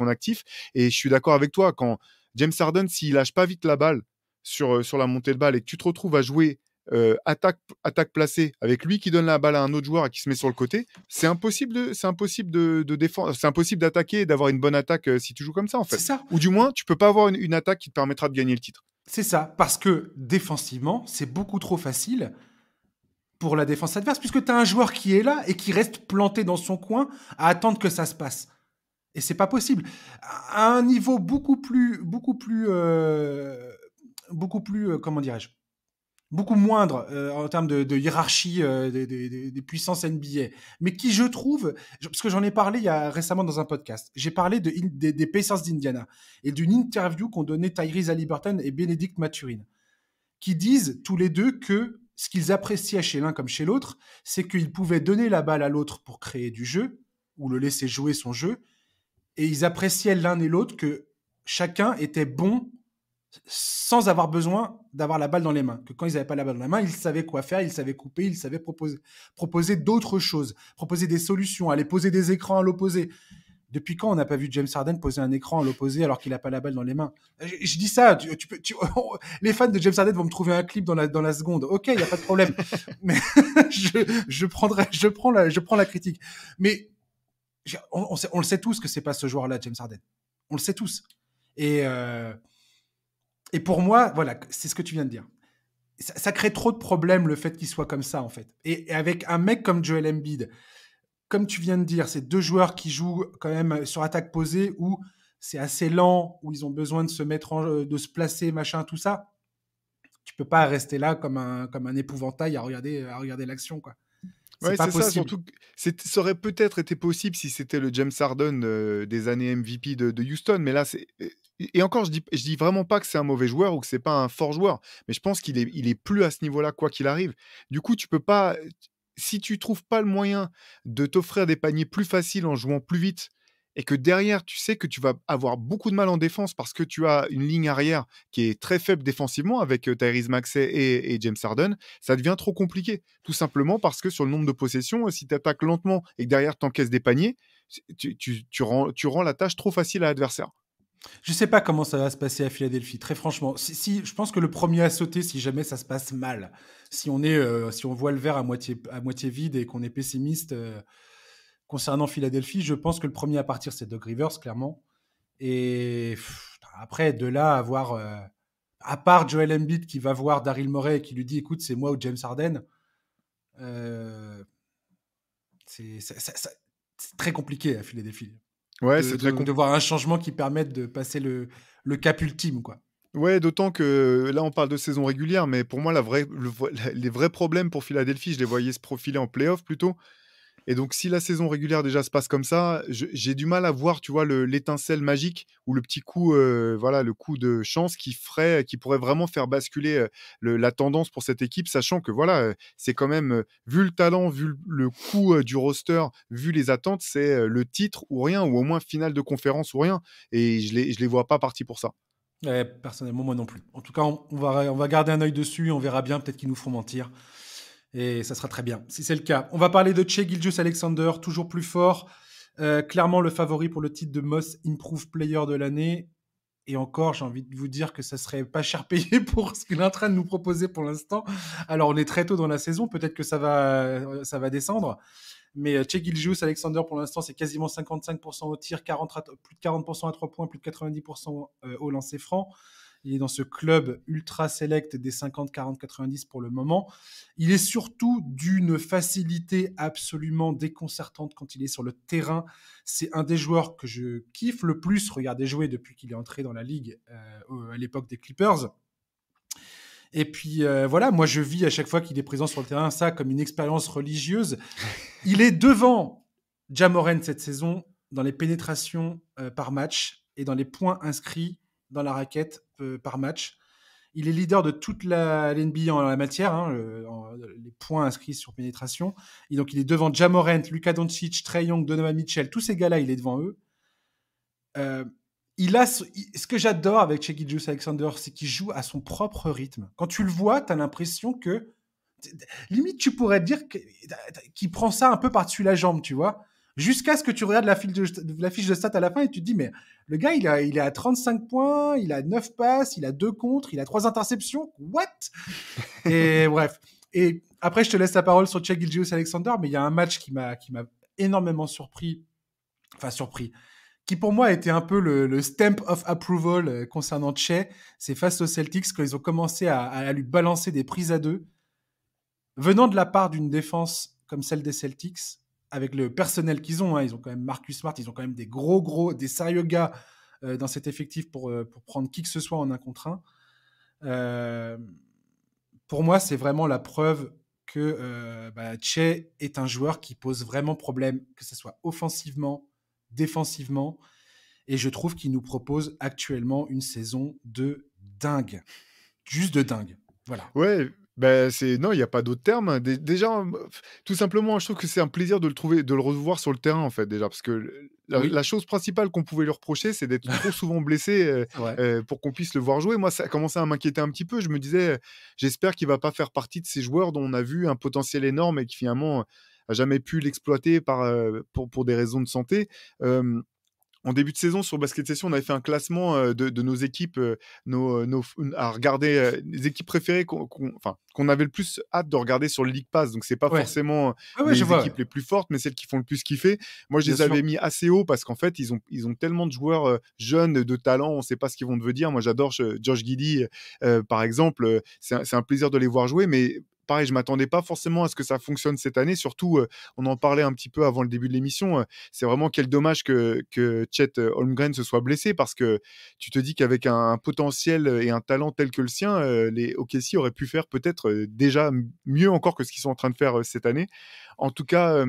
actif. Et je suis d'accord avec toi, quand James Harden, s'il lâche pas vite la balle sur la montée de balle et que tu te retrouves à jouer attaque placée avec lui qui donne la balle à un autre joueur et qui se met sur le côté, c'est impossible de défendre, c'est impossible d'attaquer et d'avoir une bonne attaque si tu joues comme ça en fait. C'est ça. Ou du moins, tu peux pas avoir une attaque qui te permettra de gagner le titre. C'est ça, parce que défensivement, c'est beaucoup trop facile pour la défense adverse, puisque tu as un joueur qui est là et qui reste planté dans son coin à attendre que ça se passe. Et c'est pas possible. À un niveau beaucoup plus comment dirais-je, beaucoup moindre en termes de hiérarchie des puissances NBA, mais qui je trouve, parce que j'en ai parlé il y a récemment dans un podcast, j'ai parlé des Pacers d'Indiana et d'une interview qu'ont donné Tyrese Haliburton et Benedict Mathurin, qui disent tous les deux que ce qu'ils appréciaient chez l'un comme chez l'autre, c'est qu'ils pouvaient donner la balle à l'autre pour créer du jeu ou le laisser jouer son jeu, et ils appréciaient l'un et l'autre que chacun était bon sans avoir besoin d'avoir la balle dans les mains. Que quand ils n'avaient pas la balle dans les mains, ils savaient quoi faire, ils savaient couper, ils savaient proposer d'autres choses, proposer des solutions, aller poser des écrans à l'opposé. Depuis quand on n'a pas vu James Harden poser un écran à l'opposé alors qu'il n'a pas la balle dans les mains? Je dis ça, les fans de James Harden vont me trouver un clip dans la seconde. Ok, il n'y a pas de problème. Mais je prends la critique. Mais on le sait tous que c'est pas ce joueur-là, James Harden. On le sait tous. Et pour moi, voilà, c'est ce que tu viens de dire. Ça crée trop de problèmes, le fait qu'il soit comme ça, en fait. Et avec un mec comme Joel Embiid, comme tu viens de dire, c'est deux joueurs qui jouent quand même sur attaque posée, où c'est assez lent, où ils ont besoin de se de se placer, machin, tout ça. Tu peux pas rester là comme un épouvantail à regarder l'action, quoi. Ouais, pas c'est ça, possible. surtout que ça aurait peut-être été possible si c'était le James Harden des années MVP de Houston, mais là, et encore, je dis vraiment pas que c'est un mauvais joueur ou que c'est pas un fort joueur, mais je pense il est plus à ce niveau-là, quoi qu'il arrive. Du coup, tu peux pas, si tu trouves pas le moyen de t'offrir des paniers plus faciles en jouant plus vite et que derrière, tu sais que tu vas avoir beaucoup de mal en défense parce que tu as une ligne arrière qui est très faible défensivement avec Tyrese Maxey et James Harden, ça devient trop compliqué. Tout simplement parce que sur le nombre de possessions, si tu attaques lentement et que derrière, tu encaisses des paniers, tu rends la tâche trop facile à l'adversaire. Je sais pas comment ça va se passer à Philadelphie, très franchement. Je pense que le premier à sauter, si jamais ça se passe mal, si on voit le verre à moitié vide et qu'on est pessimiste concernant Philadelphie, je pense que le premier à partir, c'est Doc Rivers, clairement. Et après, de là, à part Joel Embiid qui va voir Daryl Morey et qui lui dit, écoute, c'est moi ou James Harden, c'est très compliqué à Philadelphie. Ouais, c'est très De voir un changement qui permette de passer le cap ultime, quoi. Ouais, d'autant que là, on parle de saison régulière, mais pour moi, les vrais problèmes pour Philadelphie, je les voyais se profiler en playoff plutôt. Et donc, si la saison régulière déjà se passe comme ça, j'ai du mal à voir, tu vois, l'étincelle magique ou le petit coup, voilà, le coup de chance qui pourrait vraiment faire basculer la tendance pour cette équipe, sachant que voilà, c'est quand même, vu le talent, vu le coût du roster, vu les attentes, c'est le titre ou rien, ou au moins finale de conférence ou rien. Et je les vois pas partis pour ça. Ouais, personnellement, moi non plus. En tout cas, on va garder un œil dessus, on verra bien, peut-être qu'ils nous feront mentir. Et ça sera très bien, si c'est le cas. On va parler de Shai Gilgeous-Alexander, toujours plus fort. Clairement le favori pour le titre de Most Improved Player de l'année. Et encore, j'ai envie de vous dire que ça serait pas cher payé pour ce qu'il est en train de nous proposer pour l'instant. Alors, on est très tôt dans la saison, peut-être que ça va descendre. Mais Shai Gilgeous-Alexander, pour l'instant, c'est quasiment 55% au tir, plus de 40% à 3 points, plus de 90% au lancer franc. Il est dans ce club ultra select des 50, 40, 90 pour le moment. Il est surtout d'une facilité absolument déconcertante quand il est sur le terrain. C'est un des joueurs que je kiffe le plus regarder jouer depuis qu'il est entré dans la ligue à l'époque des Clippers. Et puis voilà, moi je vis à chaque fois qu'il est présent sur le terrain ça comme une expérience religieuse. Il est devant Ja Morant cette saison dans les pénétrations par match et dans les points inscrits dans la raquette par match. Il est leader de toute l'NBA en la matière, hein, les points inscrits sur pénétration. Et donc il est devant Ja Morant, Luka Doncic, Trae Young, Donovan Mitchell, tous ces gars-là, il est devant eux. Ce que j'adore avec Shai Gilgeous-Alexander, c'est qu'il joue à son propre rythme. Quand tu le vois, tu as l'impression que limite tu pourrais dire qu'il prend ça un peu par-dessus la jambe, tu vois. Jusqu'à ce que tu regardes la fiche de stats à la fin et tu te dis, mais le gars, il est à 35 points, il a 9 passes, il a 2 contres, il a 3 interceptions. What? Et bref. Et après, je te laisse la parole sur Shai Gilgeous-Alexander, mais il y a un match qui m'a énormément surpris. Enfin, surpris. Qui pour moi était un peu le stamp of approval concernant Shai. C'est face aux Celtics quand ils ont commencé à lui balancer des prises à deux. Venant de la part d'une défense comme celle des Celtics, avec le personnel qu'ils ont, hein, ils ont quand même Marcus Smart, ils ont quand même des sérieux gars dans cet effectif pour prendre qui que ce soit en 1 contre 1. Pour moi, c'est vraiment la preuve que Shai est un joueur qui pose vraiment problème, que ce soit offensivement, défensivement, et je trouve qu'il nous propose actuellement une saison de dingue. Juste de dingue. Voilà. Ouais, bah, non, il y a pas d'autre terme, hein. Déjà, tout simplement, je trouve que c'est un plaisir de le revoir sur le terrain, en fait, déjà. Parce que Oui. la chose principale qu'on pouvait lui reprocher, c'est d'être trop souvent blessé, C'est vrai. pour qu'on puisse le voir jouer. Moi, ça a commencé à m'inquiéter un petit peu. Je me disais: «J'espère qu'il va pas faire partie de ces joueurs dont on a vu un potentiel énorme et qui finalement a jamais pu l'exploiter pour des raisons de santé». En début de saison, sur Basket Session, on avait fait un classement de nos équipes, à regarder, les équipes préférées qu'on avait le plus hâte de regarder sur le League Pass. Donc, c'est pas Ouais. forcément Ouais, je les vois. équipes les plus fortes, mais celles qui font le plus kiffer. Moi, je Bien les sûr. avais mis assez haut parce qu'en fait, ils ont tellement de joueurs jeunes, de talent, on sait pas ce qu'ils vont devenir. Moi, j'adore Josh Giddey, par exemple. C'est un plaisir de les voir jouer, mais pareil, je m'attendais pas forcément à ce que ça fonctionne cette année. Surtout, on en parlait un petit peu avant le début de l'émission. C'est vraiment quel dommage que Chet Holmgren se soit blessé parce que tu te dis qu'avec un potentiel et un talent tel que le sien, les OKC auraient pu faire peut-être déjà mieux encore que ce qu'ils sont en train de faire cette année. En tout cas,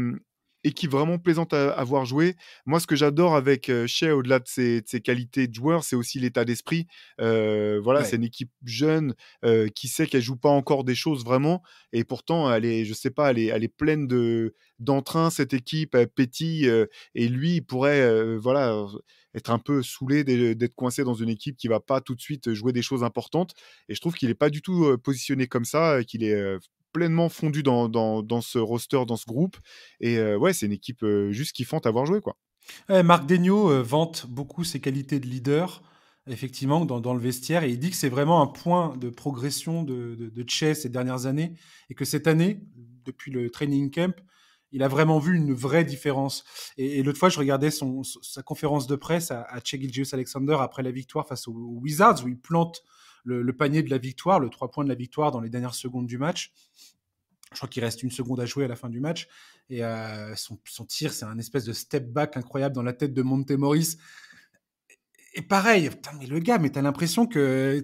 équipe vraiment plaisante à voir jouer. Moi, ce que j'adore avec Shai, au-delà de ses qualités de joueur, c'est aussi l'état d'esprit. Voilà, c'est Ouais. une équipe jeune qui sait qu'elle joue pas encore des choses vraiment, et pourtant elle est, je sais pas, elle est pleine d'entrain, cette équipe, elle pétille, et lui, il pourrait, voilà, être un peu saoulé d'être coincé dans une équipe qui va pas tout de suite jouer des choses importantes. Et je trouve qu'il est pas du tout positionné comme ça, qu'il est pleinement fondu dans ce roster, dans ce groupe. Et ouais, c'est une équipe juste kiffante à voir jouer, quoi. Ouais, Marc Daigneault vante beaucoup ses qualités de leader, effectivement, dans le vestiaire, et il dit que c'est vraiment un point de progression de Shai ces dernières années, et que cette année, depuis le training camp, il a vraiment vu une vraie différence. Et l'autre fois, je regardais sa conférence de presse à Shai Gilgeous-Alexander après la victoire face aux Wizards, où il plante le panier de la victoire, le 3 points de la victoire dans les dernières secondes du match. Je crois qu'il reste 1 seconde à jouer à la fin du match. Et son tir, c'est un espèce de step back incroyable dans la tête de Monte Morris. Et pareil, putain, mais le gars, mais t'as l'impression que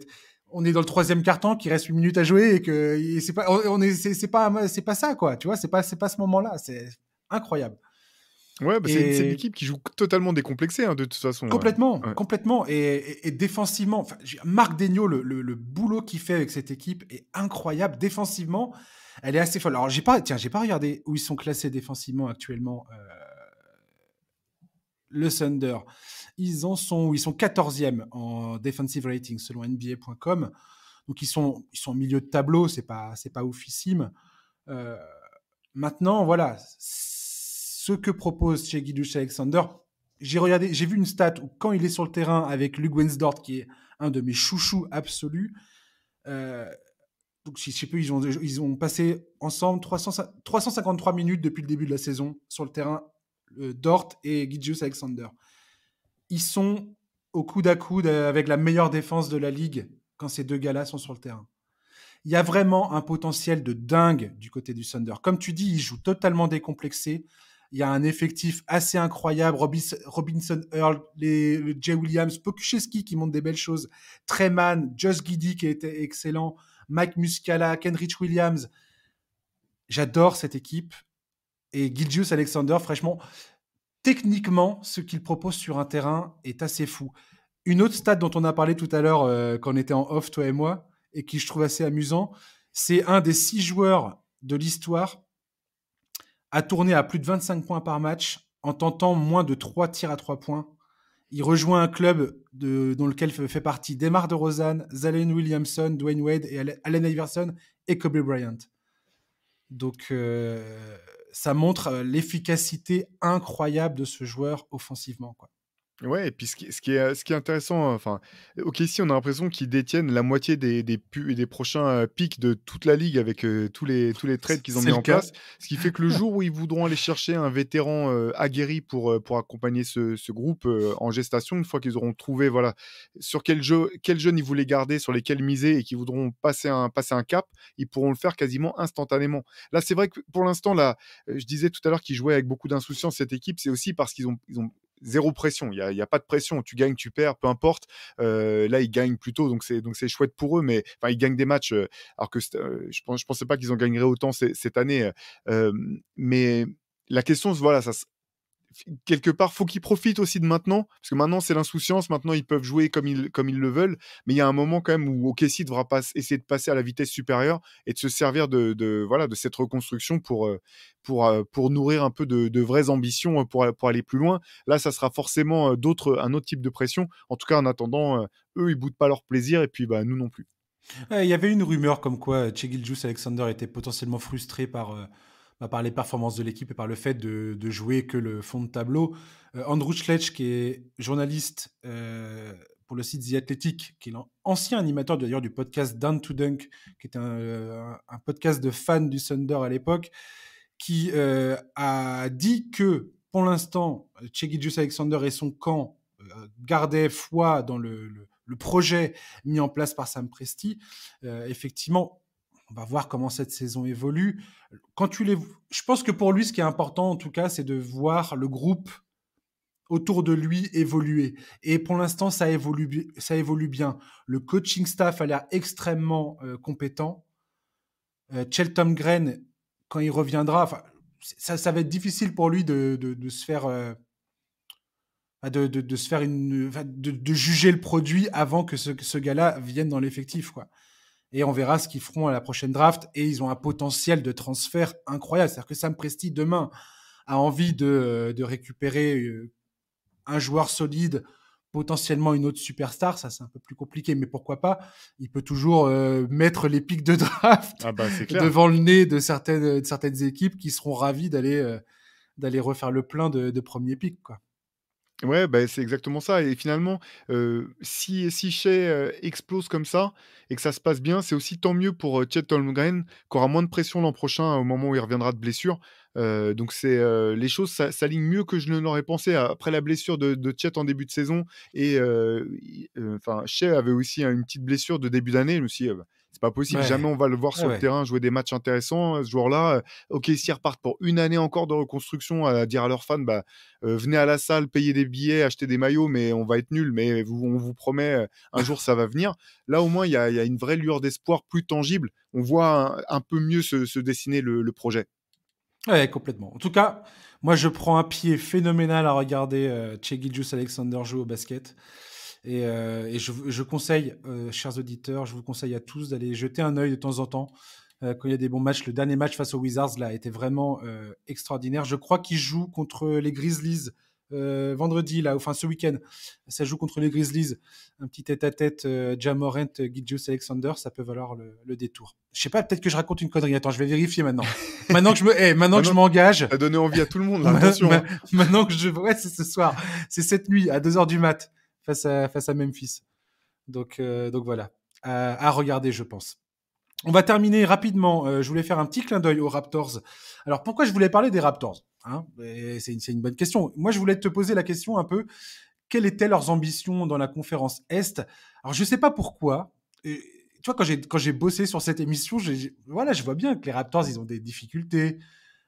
on est dans le 3e quart-temps, qu'il reste 8 minutes à jouer et que c'est pas ça, quoi. Tu vois, c'est pas ce moment-là. C'est incroyable. Ouais, bah, c'est une Et équipe qui joue totalement décomplexée, hein, de toute façon. complètement, Ouais. complètement. Et défensivement, enfin, Marc Daigneault, le boulot qu'il fait avec cette équipe est incroyable. Défensivement, elle est assez folle. Alors, j'ai pas regardé où ils sont classés défensivement actuellement. Le Thunder, ils sont 14e en defensive rating selon NBA.com. Donc ils sont au milieu de tableau, c'est pas oufissime. Euh, Maintenant, voilà, ce que propose chez Gilgeous-Alexander, j'ai vu une stat où quand il est sur le terrain avec Luke Wensdort, qui est un de mes chouchous absolus, donc je sais plus, ils ont passé ensemble 353 minutes depuis le début de la saison sur le terrain, Dort et Gilgeous-Alexander. Ils sont au coude à coude avec la meilleure défense de la ligue quand ces deux gars-là sont sur le terrain. Il y a vraiment un potentiel de dingue du côté du Thunder. Comme tu dis, ils jouent totalement décomplexés. Il y a un effectif assez incroyable. Robinson Earl, le Jay Williams, Pokuševski qui montre des belles choses. Treman, Josh Giddey qui était excellent. Mike Muscala, Kenrich Williams. J'adore cette équipe. Et Gilgeous-Alexander, franchement, techniquement, ce qu'il propose sur un terrain est assez fou. Une autre stat dont on a parlé tout à l'heure quand on était en off, toi et moi, et qui je trouve assez amusant, c'est un des 6 joueurs de l'histoire à tourner à plus de 25 points par match en tentant moins de 3 tirs à 3 points. Il rejoint un club dont lequel fait partie DeMar DeRozan, Zion Williamson, Dwayne Wade, et Allen Iverson et Kobe Bryant. Donc, ça montre l'efficacité incroyable de ce joueur offensivement, quoi. Ouais, et puis ce qui est intéressant, enfin, OKC, on a l'impression qu'ils détiennent la moitié des prochains pics de toute la ligue avec tous les trades qu'ils ont C'est mis le en cas. place. Ce qui fait que le jour où ils voudront aller chercher un vétéran aguerri pour accompagner ce groupe en gestation, une fois qu'ils auront trouvé voilà, sur quel jeune ils voulaient garder, sur lesquels miser et qu'ils voudront passer un cap, ils pourront le faire quasiment instantanément. Là, c'est vrai que pour l'instant, là, je disais tout à l'heure qu'ils jouaient avec beaucoup d'insouciance, cette équipe, c'est aussi parce qu'ils ont zéro pression. Il y a pas de pression. Tu gagnes, tu perds, peu importe. Là, ils gagnent plutôt, donc c'est chouette pour eux. Mais enfin, ils gagnent des matchs, alors que je pensais pas qu'ils en gagneraient autant cette année. Mais la question, voilà, quelque part, faut qu'ils profitent aussi de maintenant, parce que maintenant c'est l'insouciance, maintenant ils peuvent jouer comme ils le veulent, mais il y a un moment quand même où OKC devra essayer de passer à la vitesse supérieure et de se servir voilà, de cette reconstruction pour nourrir un peu de vraies ambitions pour aller plus loin. Là, ça sera forcément un autre type de pression. En tout cas, en attendant, eux, ils boudent pas leur plaisir et puis bah, nous non plus. Il y avait une rumeur comme quoi Alexander était potentiellement frustré par les performances de l'équipe et par le fait de jouer que le fond de tableau. Andrew Schledge, qui est journaliste pour le site The Athletic, qui est l'ancien animateur d'ailleurs du podcast Down to Dunk, qui était un podcast de fans du Thunder à l'époque, qui a dit que pour l'instant, Alexander et son camp gardaient foi dans le projet mis en place par Sam Presti. Effectivement, on va voir comment cette saison évolue. Je pense que pour lui, ce qui est important, en tout cas, c'est de voir le groupe autour de lui évoluer. Et pour l'instant, ça évolue bien. Le coaching staff a l'air extrêmement compétent. Chelton Green, quand il reviendra, ça va être difficile pour lui de se faire... de se faire de juger le produit avant que ce gars-là vienne dans l'effectif, quoi. Et on verra ce qu'ils feront à la prochaine draft. Et ils ont un potentiel de transfert incroyable. C'est-à-dire que Sam Presti, demain, a envie de récupérer un joueur solide, potentiellement une autre superstar. Ça, c'est un peu plus compliqué, mais pourquoi pas. Il peut toujours mettre les pics de draft Ah bah, c'est clair. devant le nez de certaines équipes qui seront ravies d'aller refaire le plein de premiers pics, quoi. Ouais, bah, c'est exactement ça et finalement, si Shai, explose comme ça et que ça se passe bien, c'est aussi tant mieux pour, Chet Holmgren qui aura moins de pression l'an prochain au moment où il reviendra de blessure. Donc les choses s'alignent mieux que je ne l'aurais pensé après la blessure de Chet en début de saison et enfin Shai avait aussi, hein, une petite blessure de début d'année. Je me suis dit: «C'est pas possible, Ouais, jamais on va le voir ouais, sur le ouais. terrain jouer des matchs intéressants, ce joueur-là». OK, s'ils repartent pour une année encore de reconstruction à dire à leurs fans: «Bah, venez à la salle, payez des billets, achetez des maillots, mais on va être nuls, mais on vous promet, un jour ça va venir». Là, au moins, il y a une vraie lueur d'espoir plus tangible. On voit un peu mieux se dessiner le projet. Ouais, complètement. En tout cas, moi, je prends un pied phénoménal à regarder Shai Gilgeous-Alexander jouer au basket. Et je conseille, chers auditeurs, je vous conseille à tous d'aller jeter un œil de temps en temps quand il y a des bons matchs. Le dernier match face aux Wizards là, était vraiment extraordinaire. Je crois qu'il joue contre les Grizzlies vendredi, là, enfin ce week-end. Ça joue contre les Grizzlies. Un petit tête-à-tête Ja Morant, Gilgeous-Alexander, ça peut valoir le détour. Je sais pas, peut-être que je raconte une connerie. Attends, je vais vérifier maintenant. Maintenant que je Maintenant, m'engage. t'as donné envie à tout le monde, là, attention. Hein. Maintenant que ouais, c'est ce soir. C'est cette nuit à 2h du mat face à Memphis. Donc voilà, à regarder, je pense. On va terminer rapidement. Je voulais faire un petit clin d'œil aux Raptors. Alors pourquoi je voulais parler des Raptors, hein? C'est une bonne question. Moi, je voulais te poser la question un peu. Quelles étaient leurs ambitions dans la conférence Est? Alors je sais pas pourquoi. Tu vois, quand j'ai bossé sur cette émission, voilà, je vois bien que les Raptors, ils ont des difficultés.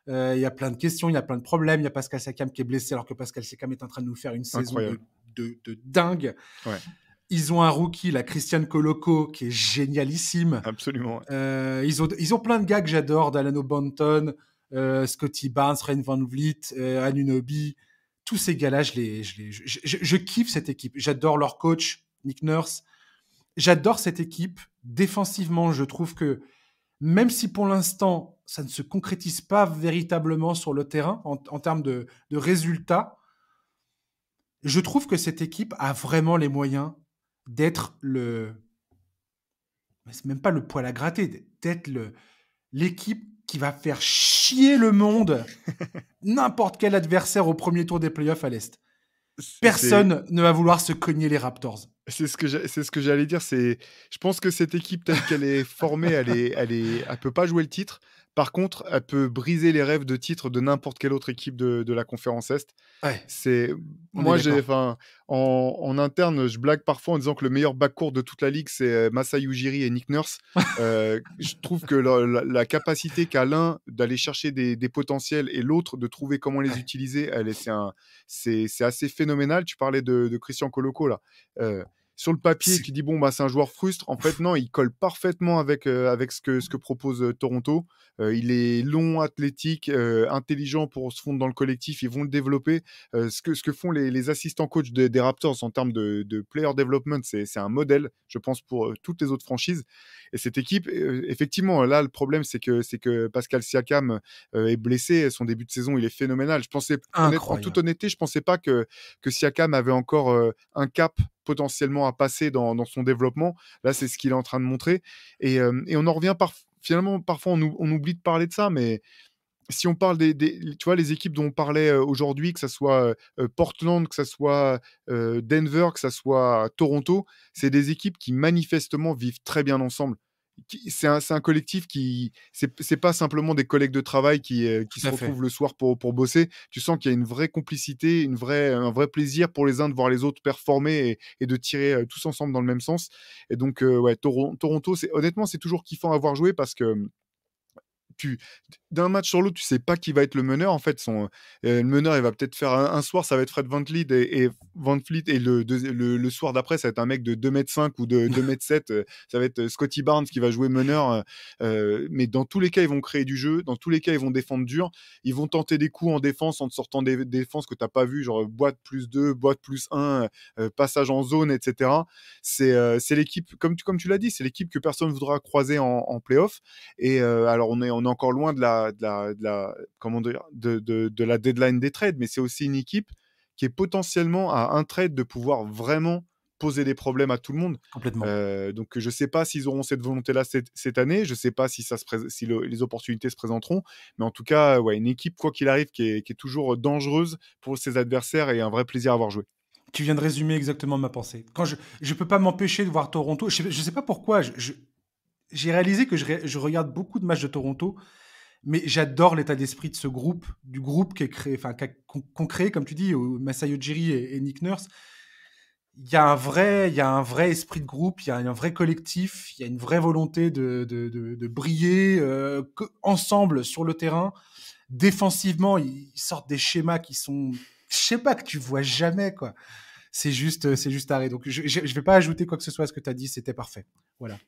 Il y a plein de questions, il y a plein de problèmes. Il y a Pascal Siakam qui est blessé alors que Pascal Siakam est en train de nous faire une saison Incroyable. de dingue. Ouais. Ils ont un rookie, la Christian Coloco, qui est génialissime. Absolument. Ouais. Ils ont plein de gars que j'adore, Dalano Banton, Scotty Barnes, Rein Van Vliet, Anunoby. Tous ces gars-là, je kiffe cette équipe. J'adore leur coach, Nick Nurse. J'adore cette équipe. Défensivement, je trouve que même si pour l'instant, ça ne se concrétise pas véritablement sur le terrain en termes de résultats, je trouve que cette équipe a vraiment les moyens d'être c'est même pas le poil à gratter, d'être l'équipe qui va faire chier le monde, n'importe quel adversaire au premier tour des playoffs à l'Est. Personne ne va vouloir se cogner les Raptors. C'est ce que j'allais dire. Je pense que cette équipe telle qu'elle est formée, elle peut pas jouer le titre. Par contre, elle peut briser les rêves de titre de n'importe quelle autre équipe de la conférence Est. Ouais, Moi, en interne, je blague parfois en disant que le meilleur backcourt de toute la ligue, c'est Masai Ujiri et Nick Nurse. Je trouve que la capacité qu'a l'un d'aller chercher des potentiels et l'autre de trouver comment les utiliser, c'est assez phénoménal. Tu parlais de Christian Coloco là. Sur le papier, tu dis bon bah c'est un joueur frustre. En fait non, il colle parfaitement avec ce que propose Toronto. Il est long, athlétique, intelligent pour se fondre dans le collectif. Ils vont le développer. Ce que font les assistants coachs des Raptors en termes de player development, c'est un modèle, je pense, pour toutes les autres franchises. Et cette équipe, effectivement, là le problème c'est que Pascal Siakam est blessé. Son début de saison, il est phénoménal. Je pensais, en toute honnêteté, je pensais pas que Siakam avait encore un cap potentiellement à passer dans son développement. Là, c'est ce qu'il est en train de montrer. Et on en revient finalement, parfois, on oublie de parler de ça, mais si on parle tu vois, les équipes dont on parlait aujourd'hui, que ce soit Portland, que ce soit Denver, que ce soit Toronto, c'est des équipes qui manifestement vivent très bien ensemble. C'est un collectif qui c'est pas simplement des collègues de travail qui se retrouvent le soir pour bosser. Tu sens qu'il y a une vraie complicité, un vrai plaisir pour les uns de voir les autres performer et de tirer tous ensemble dans le même sens. Et donc ouais, Toronto, honnêtement c'est toujours kiffant à voir jouer parce que d'un match sur l'autre, tu sais pas qui va être le meneur. En fait, le meneur, il va peut-être faire un soir, ça va être Fred VanVleet et le soir d'après, ça va être un mec de 2,5 m ou de 2,7 m. Ça va être Scotty Barnes qui va jouer meneur. Mais dans tous les cas, ils vont créer du jeu. Dans tous les cas, ils vont défendre dur. Ils vont tenter des coups en défense en te sortant des défenses que tu n'as pas vues, genre boîte +2, boîte +1, passage en zone, etc. C'est l'équipe, comme tu l'as dit, c'est l'équipe que personne ne voudra croiser en play-off. Et alors, on est encore loin de la deadline des trades, mais c'est aussi une équipe qui est potentiellement à un trade de pouvoir vraiment poser des problèmes à tout le monde. Complètement. Donc je sais pas s'ils auront cette volonté-là cette année, je sais pas si les opportunités se présenteront, mais en tout cas, ouais, une équipe, quoi qu'il arrive, qui est toujours dangereuse pour ses adversaires et un vrai plaisir à avoir joué. Tu viens de résumer exactement ma pensée. Quand je peux pas m'empêcher de voir Toronto, je sais pas pourquoi, j'ai réalisé que je regarde beaucoup de matchs de Toronto, mais j'adore l'état d'esprit de ce groupe, du groupe qui est créé, enfin qu'on crée, comme tu dis, Masai Ujiri et Nick Nurse. Il y a un vrai esprit de groupe, il y a un vrai collectif, il y a une vraie volonté de briller ensemble sur le terrain. Défensivement, ils sortent des schémas qui sont, je sais pas, que tu vois jamais, quoi. C'est juste arrêt. Donc, je vais pas ajouter quoi que ce soit à ce que tu as dit. C'était parfait. Voilà.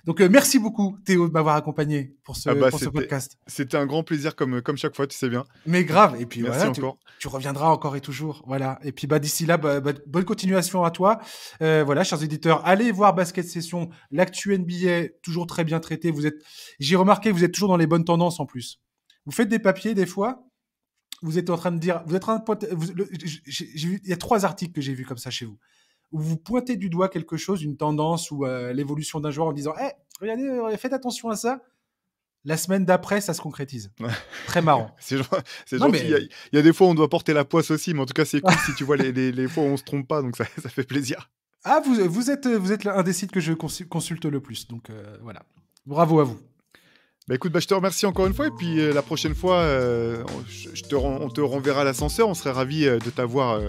Donc, merci beaucoup, Théo, de m'avoir accompagné pour ce podcast. C'était un grand plaisir comme chaque fois, tu sais bien. Mais grave. Et puis, merci voilà, encore. Tu reviendras encore et toujours. Voilà. Et puis, d'ici là, bonne continuation à toi. Voilà, chers éditeurs, allez voir Basket Session, l'actu NBA, toujours très bien traité. J'ai remarqué que vous êtes toujours dans les bonnes tendances en plus. Vous faites des papiers des fois. Vous êtes en train de dire, il y a 3 articles que j'ai vus comme ça chez vous, où vous pointez du doigt quelque chose, une tendance ou l'évolution d'un joueur en disant, regardez, faites attention à ça. La semaine d'après, ça se concrétise. Très marrant. c'est gentil. Mais... Il y a des fois où on doit porter la poisse aussi, mais en tout cas, c'est cool si tu vois les fois où on se trompe pas, donc ça fait plaisir. Ah, vous êtes l'un des sites que je consulte le plus, donc voilà. Bravo à vous. Écoute, je te remercie encore une fois et puis la prochaine fois, on te renverra l'ascenseur. On serait ravis de t'avoir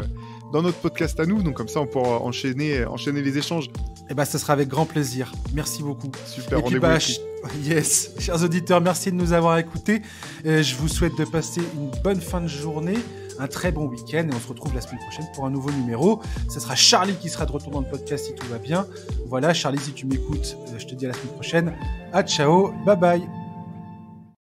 dans notre podcast à nous. Donc comme ça, on pourra enchaîner les échanges. Ça sera avec grand plaisir. Merci beaucoup. Super, rendez-vous. Yes, chers auditeurs, merci de nous avoir écoutés. Je vous souhaite de passer une bonne fin de journée, un très bon week-end et on se retrouve la semaine prochaine pour un nouveau numéro. Ce sera Charlie qui sera de retour dans le podcast si tout va bien. Voilà, Charlie, si tu m'écoutes, je te dis à la semaine prochaine. Ciao, bye bye.